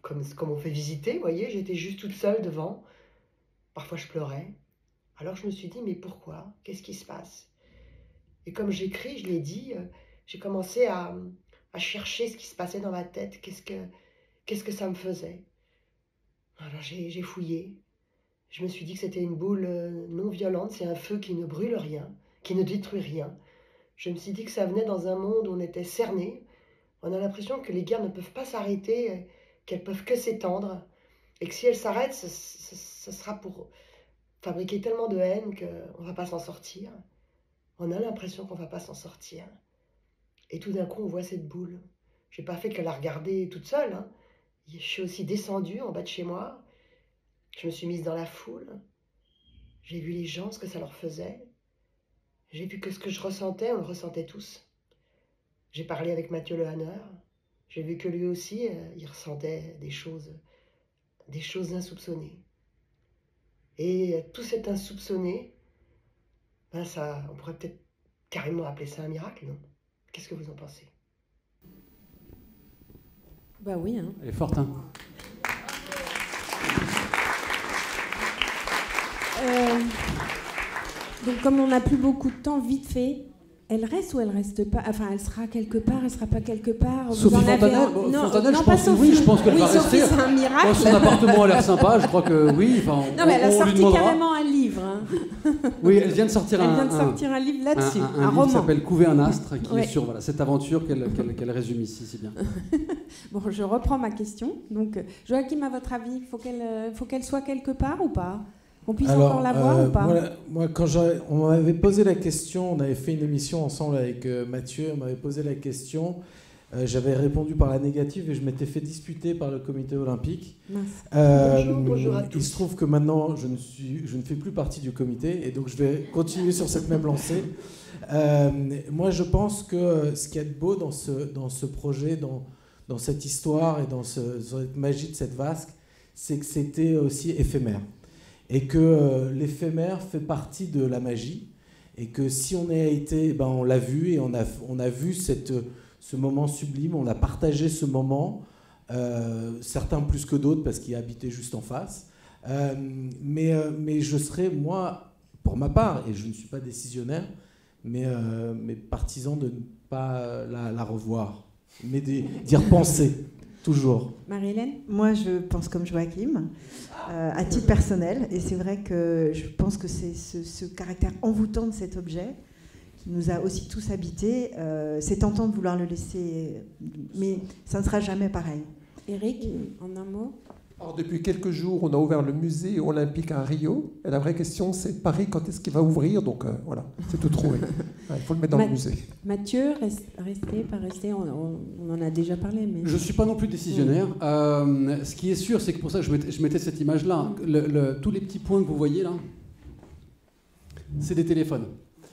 comme on fait visiter, vous voyez, j'étais juste toute seule devant. Parfois je pleurais. Alors je me suis dit, mais pourquoi? Qu'est-ce qui se passe? Et comme j'écris, je l'ai dit, j'ai commencé à chercher ce qui se passait dans ma tête, qu'est-ce que ça me faisait. Alors j'ai fouillé. Je me suis dit que c'était une boule non violente, c'est un feu qui ne brûle rien, qui ne détruit rien. Je me suis dit que ça venait dans un monde où on était cerné. On a l'impression que les guerres ne peuvent pas s'arrêter, qu'elles peuvent que s'étendre. Et que si elles s'arrêtent, ce sera pour fabriquer tellement de haine qu'on ne va pas s'en sortir. On a l'impression qu'on ne va pas s'en sortir. Et tout d'un coup, on voit cette boule. Je n'ai pas fait que la regarder toute seule. Hein. Je suis aussi descendue en bas de chez moi. Je me suis mise dans la foule. J'ai vu les gens, ce que ça leur faisait. J'ai vu que ce que je ressentais, on le ressentait tous. J'ai parlé avec Mathieu Le Hanner. J'ai vu que lui aussi, il ressentait des choses insoupçonnées. Et tout cet insoupçonné, ben on pourrait peut-être carrément appeler ça un miracle, non? Qu'est-ce que vous en pensez? Bah oui. Hein. Elle est forte, hein? Donc comme on n'a plus beaucoup de temps, vite fait, elle reste ou elle reste pas? Enfin, elle sera quelque part, elle sera pas quelque part. Sophie Fontanelle, non, pas Sophie. Oui, je pense qu'elle va Sophie, rester. C'est un miracle. Son appartement a l'air sympa, je crois que oui. Non, mais elle a sorti carrément un livre. Hein. Oui, elle vient de sortir un livre là-dessus, un livre roman. qui s'appelle Couver un astre, qui est sur cette aventure qu'elle résume ici, c'est bien. Bon, je reprends ma question. Donc, Joachim, à votre avis, faut qu'elle soit quelque part ou pas? On puisse encore la voir ou pas? Moi, quand on m'avait posé la question, on avait fait une émission ensemble avec Mathieu, on m'avait posé la question, j'avais répondu par la négative et je m'étais fait disputer par le comité olympique. Bonjour à tous. Il se trouve que maintenant, je ne fais plus partie du comité et donc je vais continuer sur cette même lancée. Moi, je pense que ce qu'il y a de beau dans ce projet, dans cette histoire et dans cette magie de cette vasque, c'est que c'était aussi éphémère. Et que l'éphémère fait partie de la magie, et que si on y a été, on l'a vu, et on a vu ce moment sublime, on a partagé ce moment, certains plus que d'autres parce qu'ils habitaient juste en face, mais je serais, moi, pour ma part, et je ne suis pas décisionnaire, mais partisan de ne pas la revoir, mais d'y repenser. Toujours. Marie-Hélène? Moi, je pense comme Joachim, à titre personnel. Et c'est vrai que je pense que c'est ce caractère envoûtant de cet objet qui nous a aussi tous habités. C'est tentant de vouloir le laisser, mais ça ne sera jamais pareil. Eric, en un mot? Alors, depuis quelques jours, on a ouvert le musée olympique à Rio. Et la vraie question, c'est Paris, quand est-ce qu'il va ouvrir? Donc voilà, c'est tout trouvé. Il faut le mettre dans le musée. Mathieu, rester, pas rester, on en a déjà parlé. Mais... Je ne suis pas non plus décisionnaire. Ce qui est sûr, c'est que pour ça, je mettais cette image-là. Tous les petits points que vous voyez là, c'est des téléphones.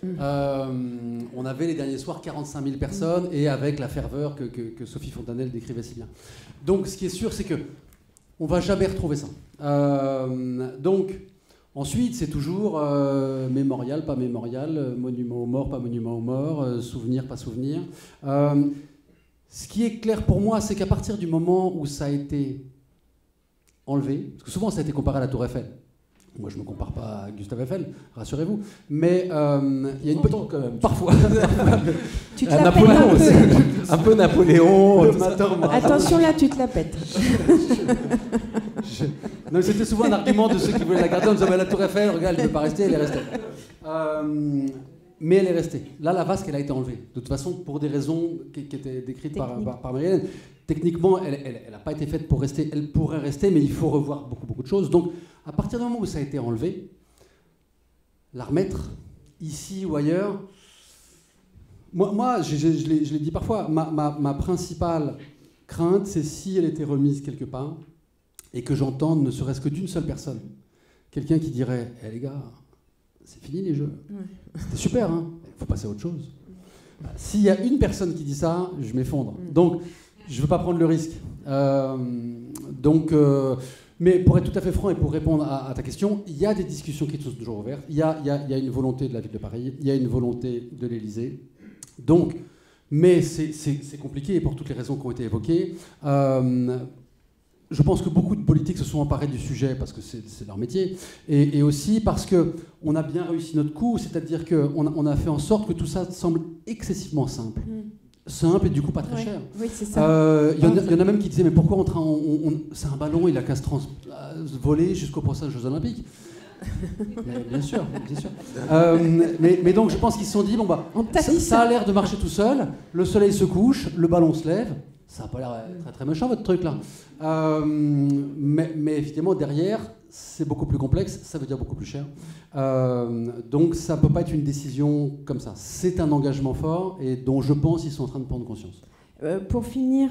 On avait les derniers soirs 45 000 personnes et avec la ferveur que Sophie Fontanelle décrivait si bien. Donc ce qui est sûr, c'est que on va jamais retrouver ça. Donc, ensuite, c'est toujours mémorial, pas mémorial, monument aux morts, pas monument aux morts, souvenir, pas souvenir. Ce qui est clair pour moi, c'est qu'à partir du moment où ça a été enlevé, parce que souvent ça a été comparé à la Tour Eiffel. Moi, je ne me compare pas à Gustave Eiffel, rassurez-vous. Mais il y a une petite... quand même. Parfois. Tu te la pètes Napoléon un aussi. peu. Un peu Napoléon. Attention là, tu te la pètes. Non, c'était souvent un argument de ceux qui voulaient la garder en disant la Tour Eiffel, regarde, elle ne veut pas rester, elle est restée. Mais elle est restée. Là, la vasque, elle a été enlevée. De toute façon, pour des raisons qui étaient décrites par Marie-Hélène. Techniquement, elle n'a pas été faite pour rester. Elle pourrait rester, mais il faut revoir beaucoup de choses. Donc, à partir du moment où ça a été enlevé, la remettre, ici ou ailleurs, moi je l'ai dit parfois, ma principale crainte, c'est si elle était remise quelque part, et que j'entende ne serait-ce que d'une seule personne, quelqu'un qui dirait « Eh les gars, c'est fini les jeux, c'était super, hein, il faut passer à autre chose ». S'il y a une personne qui dit ça, je m'effondre. Donc, je ne veux pas prendre le risque. Mais pour être tout à fait franc et pour répondre à ta question, il y a des discussions qui sont toujours ouvertes. Il y a une volonté de la ville de Paris, il y a une volonté de l'Élysée. Donc, mais c'est compliqué pour toutes les raisons qui ont été évoquées. Je pense que beaucoup de politiques se sont emparés du sujet parce que c'est leur métier, et aussi parce qu'on a bien réussi notre coup, c'est-à-dire qu'on a fait en sorte que tout ça semble excessivement simple. Simple et du coup pas très cher. Oui, c'est ça. Il y en a même qui disaient mais pourquoi c'est un ballon, il a qu'à se voler jusqu'au prochain Jeux Olympiques. Mais bien sûr. Mais donc je pense qu'ils se sont dit bon bah ça a l'air de marcher tout seul, le soleil se couche, le ballon se lève, ça n'a pas l'air très très méchant votre truc là. Mais effectivement derrière c'est beaucoup plus complexe, ça veut dire beaucoup plus cher. Donc ça ne peut pas être une décision comme ça. C'est un engagement fort et dont je pense qu'ils sont en train de prendre conscience. Pour finir,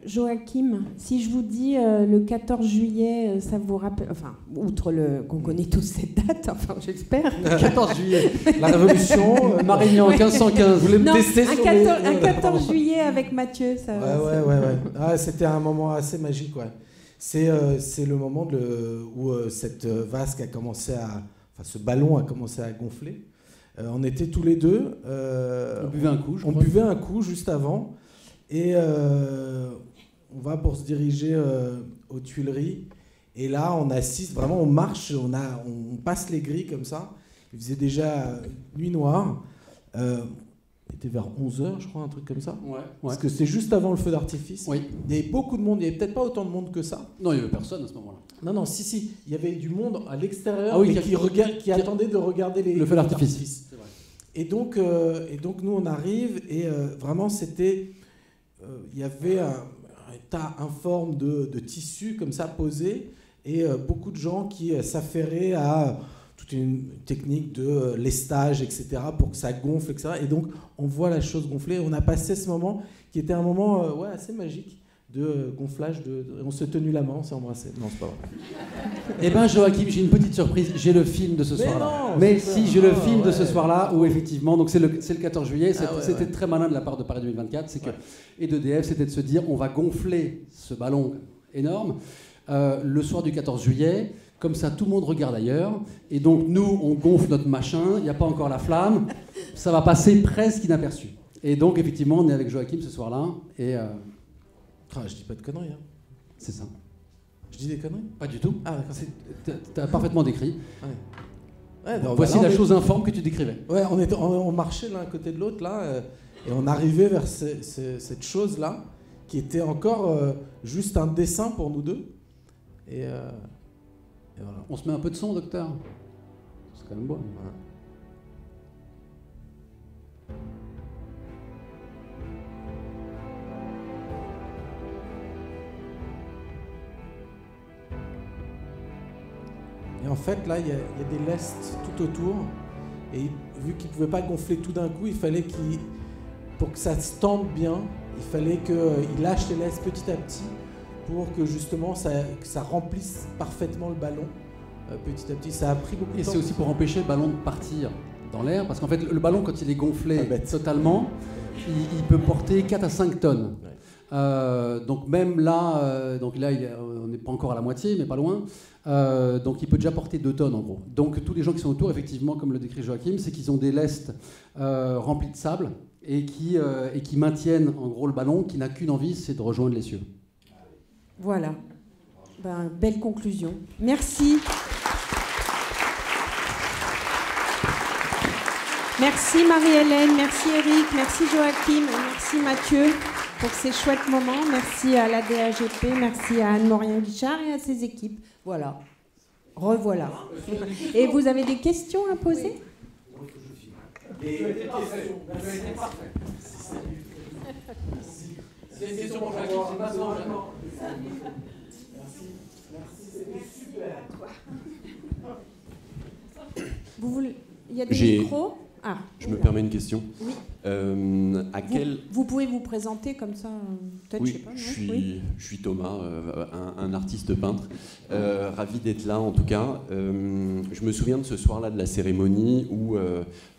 Joachim, si je vous dis le 14 juillet, ça vous rappelle, enfin, outre qu'on connaît tous cette date, enfin j'espère. Le 14 juillet, la Révolution, Marignan 1515, vous voulez me tester sur un 14 juillet avec Mathieu, ça. Ouais. Ah, c'était un moment assez magique, ouais. C'est le moment où cette vasque a commencé ce ballon a commencé à gonfler. On était tous les deux. On buvait un coup, On buvait un coup juste avant. Et on va pour se diriger aux Tuileries. Et là, on assiste, vraiment, on marche, on passe les grilles comme ça. Il faisait déjà nuit noire. C'était vers 11h, je crois, un truc comme ça. Ouais. Parce que c'est juste avant le feu d'artifice. Oui. Il y avait beaucoup de monde, il n'y avait peut-être pas autant de monde que ça. Non, il n'y avait personne à ce moment-là. Non, si. Il y avait du monde à l'extérieur qui attendait de regarder le feu d'artifice. C'est vrai. Et donc, nous, on arrive et vraiment, c'était... il y avait un tas informe de tissus comme ça posés et beaucoup de gens qui s'affairaient à toute une technique de lestage, etc., pour que ça gonfle, etc. Et donc, on voit la chose gonfler. On a passé ce moment qui était un moment assez magique de gonflage. On s'est tenu la main, on s'est embrassé. Non, c'est pas vrai. Eh bien, Joachim, j'ai une petite surprise. J'ai le film de ce soir-là. Mais si, j'ai le film de ce soir-là où, effectivement, donc c'est le 14 juillet, c'était très malin de la part de Paris 2024, et d'EDF, c'était de se dire on va gonfler ce ballon énorme le soir du 14 juillet. Comme ça, tout le monde regarde ailleurs. Et donc, nous, on gonfle notre machin. Il n'y a pas encore la flamme. Ça va passer presque inaperçu. Et donc, effectivement, on est avec Joachim ce soir-là. Et je dis pas de conneries. Hein. C'est ça. Je dis des conneries? Pas du tout. Ah, d'accord. Tu as parfaitement décrit. Ouais, Voici la chose informe que tu décrivais. Ouais, on marchait l'un à côté de l'autre, là. Et on arrivait vers cette chose-là, qui était encore juste un dessin pour nous deux. Et voilà. On se met un peu de son, docteur. C'est quand même beau. Ouais. Et en fait, là, il y a des lestes tout autour. Et vu qu'il ne pouvait pas gonfler tout d'un coup, il fallait pour que ça se tende bien, il fallait qu'il lâche les lestes petit à petit pour que justement ça remplisse parfaitement le ballon petit à petit. Ça a pris beaucoup de temps. Et c'est aussi pour empêcher le ballon de partir dans l'air, parce qu'en fait le ballon, quand il est gonflé totalement, il peut porter 4 à 5 tonnes. Ouais. Donc même là, on n'est pas encore à la moitié, mais pas loin. Donc il peut déjà porter 2 tonnes en gros. Donc tous les gens qui sont autour, effectivement, comme le décrit Joachim, c'est qu'ils ont des lestes remplies de sable et qui maintiennent en gros le ballon, qui n'a qu'une envie, c'est de rejoindre les cieux. Voilà. Ben, belle conclusion. Merci. Merci Marie-Hélène, merci Eric, merci Joachim, merci Mathieu pour ces chouettes moments. Merci à la DAGP, merci à Anne-Maurien Guichard et à ses équipes. Voilà. Revoilà. Et vous avez des questions à poser ? Vous voulez... Il y a des micros ? Ah, je me permets une question. Oui. Vous pouvez vous présenter comme ça, peut-être, oui, je sais pas. Je suis Thomas, un artiste peintre. Ravi d'être là, en tout cas. Je me souviens de ce soir-là de la cérémonie où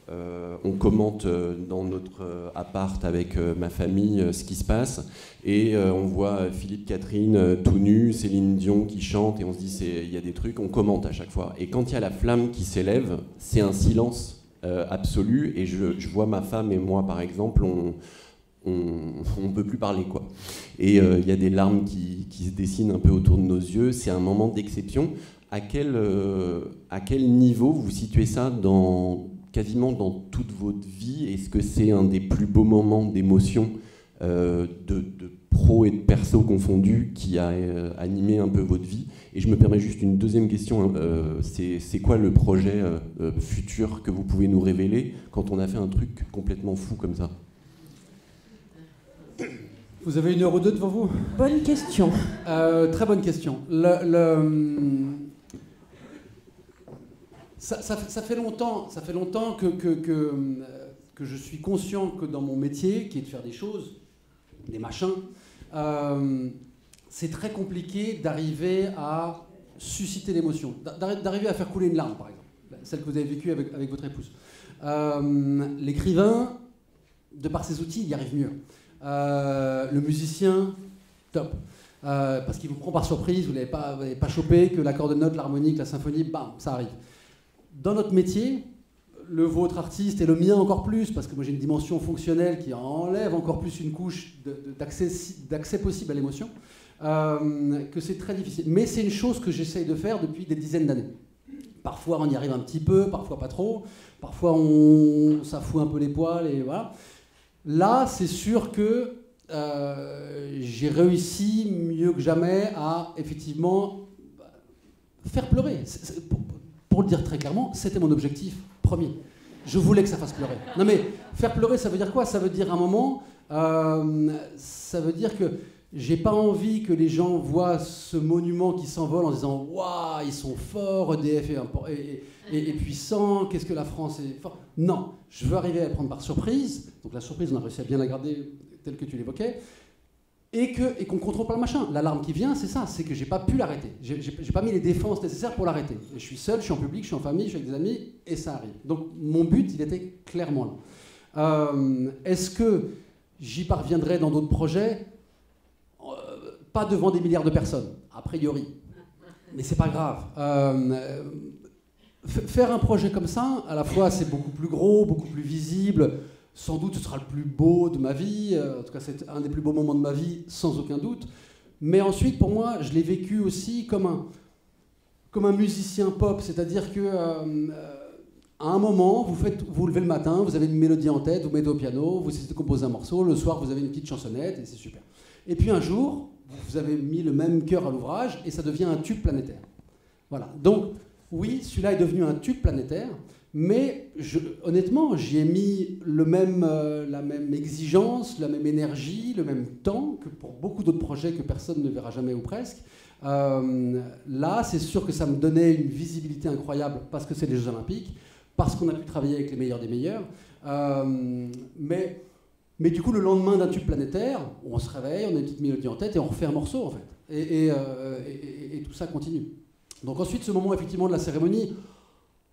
on commente dans notre appart avec ma famille ce qui se passe. Et on voit Philippe Catherine tout nu, Céline Dion qui chante, et on se dit il y a des trucs, on commente à chaque fois. Et quand il y a la flamme qui s'élève, c'est un silence absolu, et je vois ma femme et moi par exemple, on peut plus parler quoi. Et il y a des larmes qui se dessinent un peu autour de nos yeux. C'est un moment d'exception. À quel niveau vous situez ça quasiment dans toute votre vie? Est-ce que c'est un des plus beaux moments d'émotion de pro et de perso confondus qui a animé un peu votre vie? Et je me permets juste une deuxième question, c'est quoi le projet futur que vous pouvez nous révéler quand on a fait un truc complètement fou comme ça? Vous avez 1 heure ou 2 devant vous? Bonne question. Très bonne question. Ça fait longtemps que je suis conscient que dans mon métier, qui est de faire des choses, des machins, c'est très compliqué d'arriver à susciter l'émotion, d'arriver à faire couler une larme, par exemple, celle que vous avez vécue avec votre épouse. L'écrivain, de par ses outils, il y arrive mieux. Le musicien, top. Parce qu'il vous prend par surprise, vous n'avez pas chopé que l'accord de note, l'harmonique, la symphonie, bam, ça arrive. Dans notre métier, le vôtre artiste et le mien encore plus, parce que moi j'ai une dimension fonctionnelle qui enlève encore plus une couche d'accès possible à l'émotion, que c'est très difficile. Mais c'est une chose que j'essaye de faire depuis des dizaines d'années. Parfois on y arrive un petit peu, parfois pas trop, parfois ça fout un peu les poils, et voilà. Là, c'est sûr que j'ai réussi mieux que jamais à effectivement faire pleurer. Pour le dire très clairement, c'était mon objectif premier. Je voulais que ça fasse pleurer. Non mais, faire pleurer, ça veut dire quoi? Ça veut dire un moment, ça veut dire que j'ai pas envie que les gens voient ce monument qui s'envole en disant « Waouh, ils sont forts, EDF est puissant, qu'est-ce que la France est forte ?» Non, je veux arriver à prendre par surprise. Donc la surprise, on a réussi à bien la garder telle que tu l'évoquais. Et qu'on ne contrôle pas le machin. L'alarme qui vient, c'est ça, c'est que j'ai pas pu l'arrêter. J'ai pas mis les défenses nécessaires pour l'arrêter. Je suis seul, je suis en public, je suis en famille, je suis avec des amis, et ça arrive. Donc mon but, il était clairement là. Est-ce que j'y parviendrai dans d'autres projets? Pas devant des milliards de personnes, a priori. Mais c'est pas grave. Faire un projet comme ça, à la fois c'est beaucoup plus gros, beaucoup plus visible. Sans doute ce sera le plus beau de ma vie, en tout cas c'est un des plus beaux moments de ma vie, sans aucun doute. Mais ensuite, pour moi, je l'ai vécu aussi comme un musicien pop, c'est-à-dire que à un moment, vous levez le matin, vous avez une mélodie en tête, vous mettez au piano, vous essayez de composer un morceau, le soir vous avez une petite chansonnette et c'est super. Et puis un jour, vous avez mis le même cœur à l'ouvrage et ça devient un tube planétaire. Voilà. Donc oui, celui-là est devenu un tube planétaire. Mais honnêtement, j'y ai mis la même exigence, la même énergie, le même temps que pour beaucoup d'autres projets que personne ne verra jamais ou presque. Là, c'est sûr que ça me donnait une visibilité incroyable parce que c'est les Jeux Olympiques, parce qu'on a pu travailler avec les meilleurs des meilleurs. Mais du coup, le lendemain d'un tube planétaire, on se réveille, on a une petite mélodie en tête et on refait un morceau en fait. Et tout ça continue. Donc ensuite, ce moment effectivement de la cérémonie,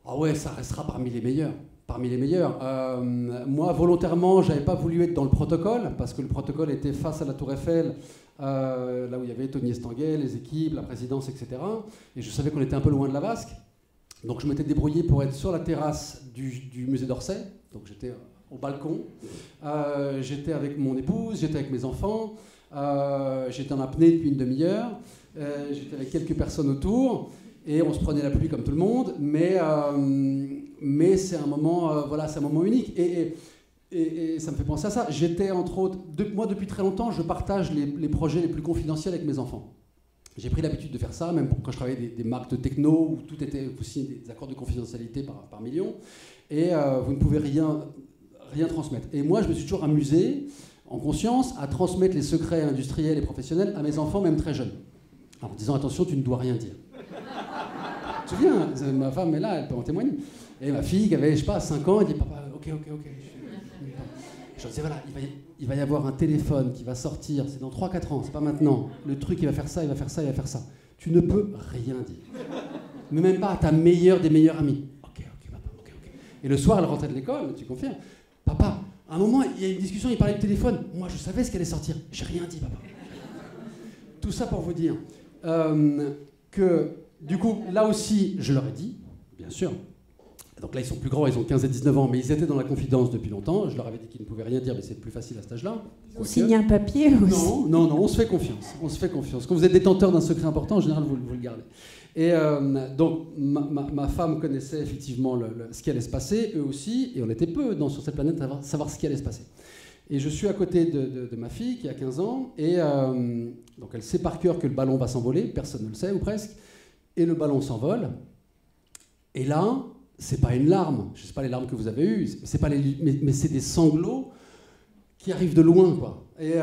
ah ouais, ça restera parmi les meilleurs. Parmi les meilleurs. Moi, volontairement, j'avais pas voulu être dans le protocole, parce que le protocole était face à la Tour Eiffel, là où il y avait Tony Estanguet, les équipes, la présidence, etc. Et je savais qu'on était un peu loin de la vasque. Donc je m'étais débrouillé pour être sur la terrasse du musée d'Orsay. Donc j'étais au balcon. J'étais avec mon épouse, j'étais avec mes enfants, j'étais en apnée depuis une demi-heure, j'étais avec quelques personnes autour, et on se prenait la pluie comme tout le monde, mais c'est un moment, voilà, c'est un moment unique. Et ça me fait penser à ça. J'étais, entre autres, moi depuis très longtemps, je partage les projets les plus confidentiels avec mes enfants. J'ai pris l'habitude de faire ça, même quand je travaillais des marques de techno, où tout était aussi des accords de confidentialité par million, et vous ne pouvez rien transmettre. Et moi, je me suis toujours amusé, en conscience, à transmettre les secrets industriels et professionnels à mes enfants, même très jeunes. En disant, attention, tu ne dois rien dire. Tu te souviens, ma femme est là, elle peut en témoigner. Et ma fille, qui avait, je sais pas, 5 ans, elle dit, papa, ok. Je leur disais, voilà, il va y avoir un téléphone qui va sortir, c'est dans 3-4 ans, c'est pas maintenant. Le truc, il va faire ça, il va faire ça, il va faire ça. Tu ne peux rien dire. Mais même pas à ta meilleure des meilleurs amis. Ok, papa, ok. Et le soir, elle rentrait de l'école, tu confirmes. Papa, à un moment, il y a une discussion, il parlait du téléphone. Moi, je savais ce qu'elle allait sortir. J'ai rien dit, papa. Tout ça pour vous dire que, du coup, là aussi, je leur ai dit, bien sûr. Donc là, ils sont plus grands, ils ont 15 et 19 ans, mais ils étaient dans la confidence depuis longtemps. Je leur avais dit qu'ils ne pouvaient rien dire, mais c'est plus facile à cet âge-là. Ils ont signé un papier aussi. Non, on se fait confiance. Quand vous êtes détenteur d'un secret important, en général, vous le gardez. Et donc, ma femme connaissait effectivement ce qui allait se passer, eux aussi, et on était peu sur cette planète à savoir ce qui allait se passer. Et je suis à côté de ma fille, qui a 15 ans, et donc elle sait par cœur que le ballon va s'envoler, personne ne le sait, ou presque, et le ballon s'envole. Et là, c'est pas une larme, je sais pas les larmes que vous avez eues, mais c'est des sanglots qui arrivent de loin, quoi. Et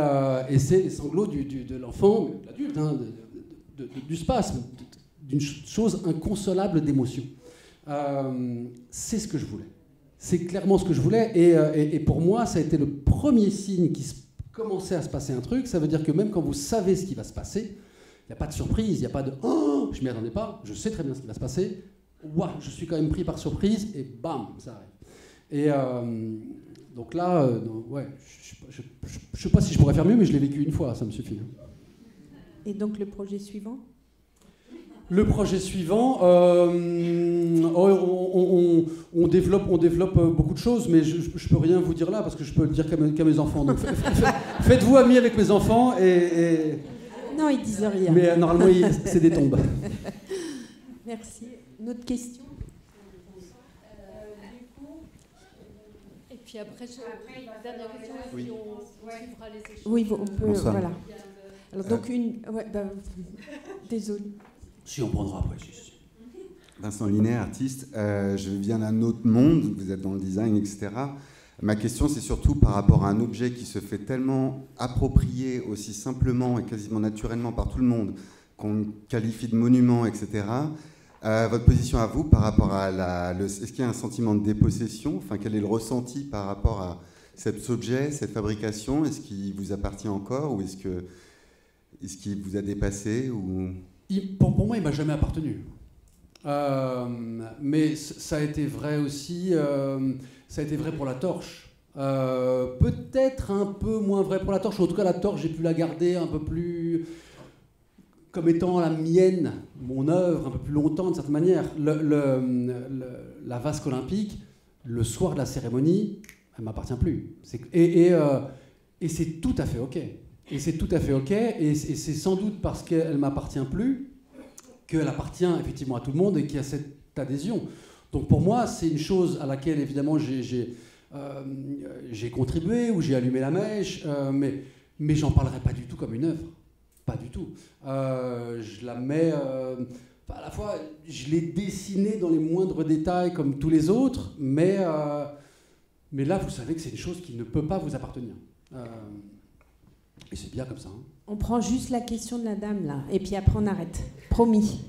c'est les sanglots de l'enfant, de l'adulte, hein, du spasme, d'une chose inconsolable d'émotion. C'est ce que je voulais. C'est clairement ce que je voulais. Et pour moi, ça a été le premier signe qu'il commençait à se passer un truc. Ça veut dire que même quand vous savez ce qui va se passer, il n'y a pas de surprise, il n'y a pas de « Oh, je m'y attendais pas, je sais très bien ce qui va se passer. Ouah, je suis quand même pris par surprise. » Et bam, ça arrive. Et donc là, ouais, je ne sais pas si je pourrais faire mieux, mais je l'ai vécu une fois, ça me suffit. Et donc le projet suivant ? Le projet suivant, on développe beaucoup de choses, mais je ne peux rien vous dire là, parce que je peux le dire qu'à mes enfants. Donc faites-vous amis avec mes enfants et... Non, ils disent rien. Mais normalement, c'est des tombes. Merci. Une autre question ? Et puis après, dernière question, oui. On suivra les échanges. Oui, on peut, Bonsoir. voilà. Alors donc désolé. Si, on prendra après. Vincent Linet, artiste. Je viens d'un autre monde, vous êtes dans le design, etc. Ma question, c'est surtout par rapport à un objet qui se fait tellement approprié aussi simplement et quasiment naturellement par tout le monde, qu'on qualifie de monument, etc. Votre position à vous par rapport à est-ce qu'il y a un sentiment de dépossession ? Enfin, quel est le ressenti par rapport à cet objet, cette fabrication ? Est-ce qu'il vous appartient encore ou est-ce qu'il vous a dépassé ou... Pour moi, il ne m'a jamais appartenu. Mais ça a été vrai aussi, ça a été vrai pour la torche. Peut-être un peu moins vrai pour la torche. En tout cas, la torche, j'ai pu la garder un peu plus comme étant la mienne, mon œuvre, un peu plus longtemps d'une certaine manière. La vasque olympique, le soir de la cérémonie, elle ne m'appartient plus. Et c'est tout à fait OK. Et c'est tout à fait OK, et c'est sans doute parce qu'elle ne m'appartient plus qu'elle appartient effectivement à tout le monde et qu'il y a cette adhésion. Donc pour moi, c'est une chose à laquelle évidemment j'ai contribué, ou j'ai allumé la mèche, mais j'en parlerai pas du tout comme une œuvre. Pas du tout. Je la mets... à la fois, je l'ai dessinée dans les moindres détails comme tous les autres, mais là, vous savez que c'est une chose qui ne peut pas vous appartenir. Et c'est bien comme ça. Hein. On prend juste la question de la dame, là, et puis après on arrête. Promis.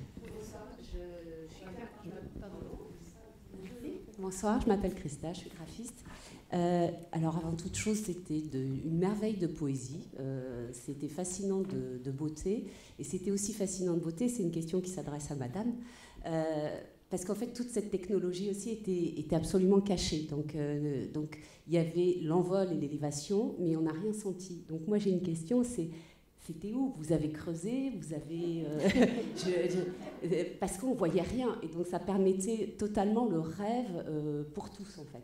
Bonsoir, je m'appelle Christa, je suis graphiste. Alors avant toute chose, c'était une merveille de poésie. C'était fascinant de beauté. Et c'était aussi fascinant de beauté, c'est une question qui s'adresse à madame. Parce qu'en fait, toute cette technologie aussi était absolument cachée. Donc il y avait l'envol et l'élévation, mais on n'a rien senti. Donc moi, j'ai une question, c'était où ? Vous avez creusé, vous avez... parce qu'on ne voyait rien. Et donc ça permettait totalement le rêve pour tous, en fait.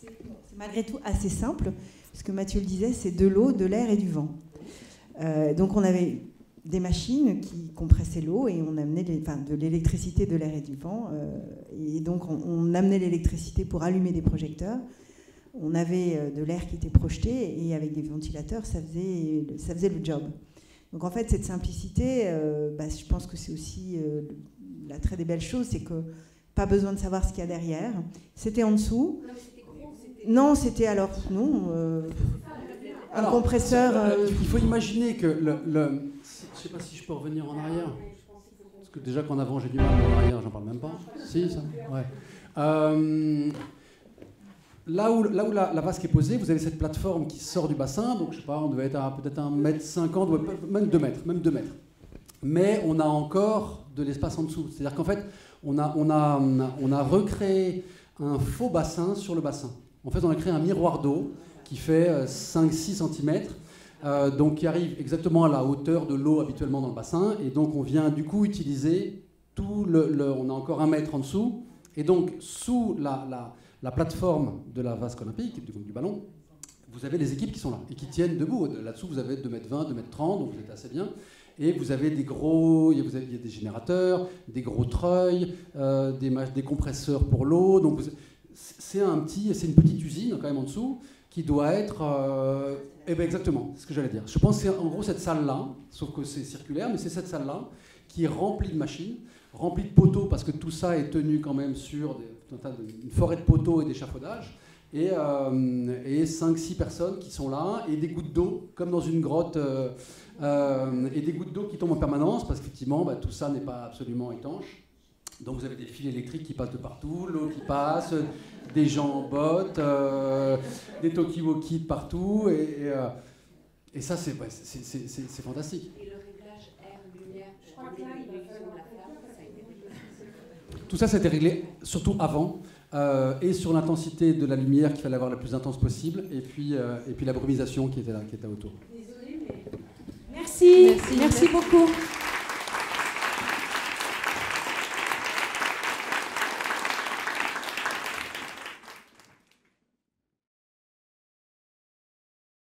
C'est malgré tout assez simple, parce que Mathieu le disait, c'est de l'eau, de l'air et du vent. Donc on avait des machines qui compressaient l'eau et on amenait de l'électricité, de l'air et du vent. Et donc on amenait l'électricité pour allumer des projecteurs. On avait de l'air qui était projeté et avec des ventilateurs, ça faisait le job. Donc en fait, cette simplicité, je pense que c'est aussi la très des belles choses, c'est que pas besoin de savoir ce qu'il y a derrière. C'était en dessous. Non, c'était alors un compresseur. Il faut imaginer que je sais pas si je peux revenir en arrière. Parce que déjà qu'en avant j'ai du mal, en arrière j'en parle même pas. Si, ça. Ouais. Là où la vasque est posée, vous avez cette plateforme qui sort du bassin, donc je sais pas, on devait être à peut-être 1,50 m, même 2 mètres. Mais on a encore de l'espace en dessous. C'est-à-dire qu'en fait, on a recréé un faux bassin sur le bassin. En fait, on a créé un miroir d'eau qui fait 5-6 cm, donc qui arrive exactement à la hauteur de l'eau habituellement dans le bassin. Et donc, on vient du coup utiliser tout on a encore 1 mètre en dessous. Et donc, sous la plateforme de la vasque olympique, du ballon, vous avez les équipes qui sont là et qui tiennent debout. Là-dessous, vous avez 2,20 m, 2,30 m, donc vous êtes assez bien. Et vous avez il y a des générateurs, des gros treuils, des compresseurs pour l'eau. Donc c'est une petite usine quand même en dessous qui doit être... exactement, c'est ce que j'allais dire. Je pense que c'est en gros cette salle-là, sauf que c'est circulaire, mais c'est cette salle-là qui est remplie de machines, remplie de poteaux, parce que tout ça est tenu quand même sur une forêt de poteaux et d'échafaudages. Et 5-6 personnes qui sont là, et des gouttes d'eau, comme dans une grotte, et des gouttes d'eau qui tombent en permanence, parce qu'effectivement, tout ça n'est pas absolument étanche. Donc vous avez des fils électriques qui passent de partout, l'eau qui passe, des gens en bottes, des talkie-walkie de partout, et ça, c'est fantastique. Et le réglage air-lumière, je crois que là, ça a été réglé. Tout ça, ça a été réglé surtout avant. Et sur l'intensité de la lumière qu'il fallait avoir la plus intense possible, et puis la brumisation qui était là, qui était autour. Désolée, mais... Merci beaucoup.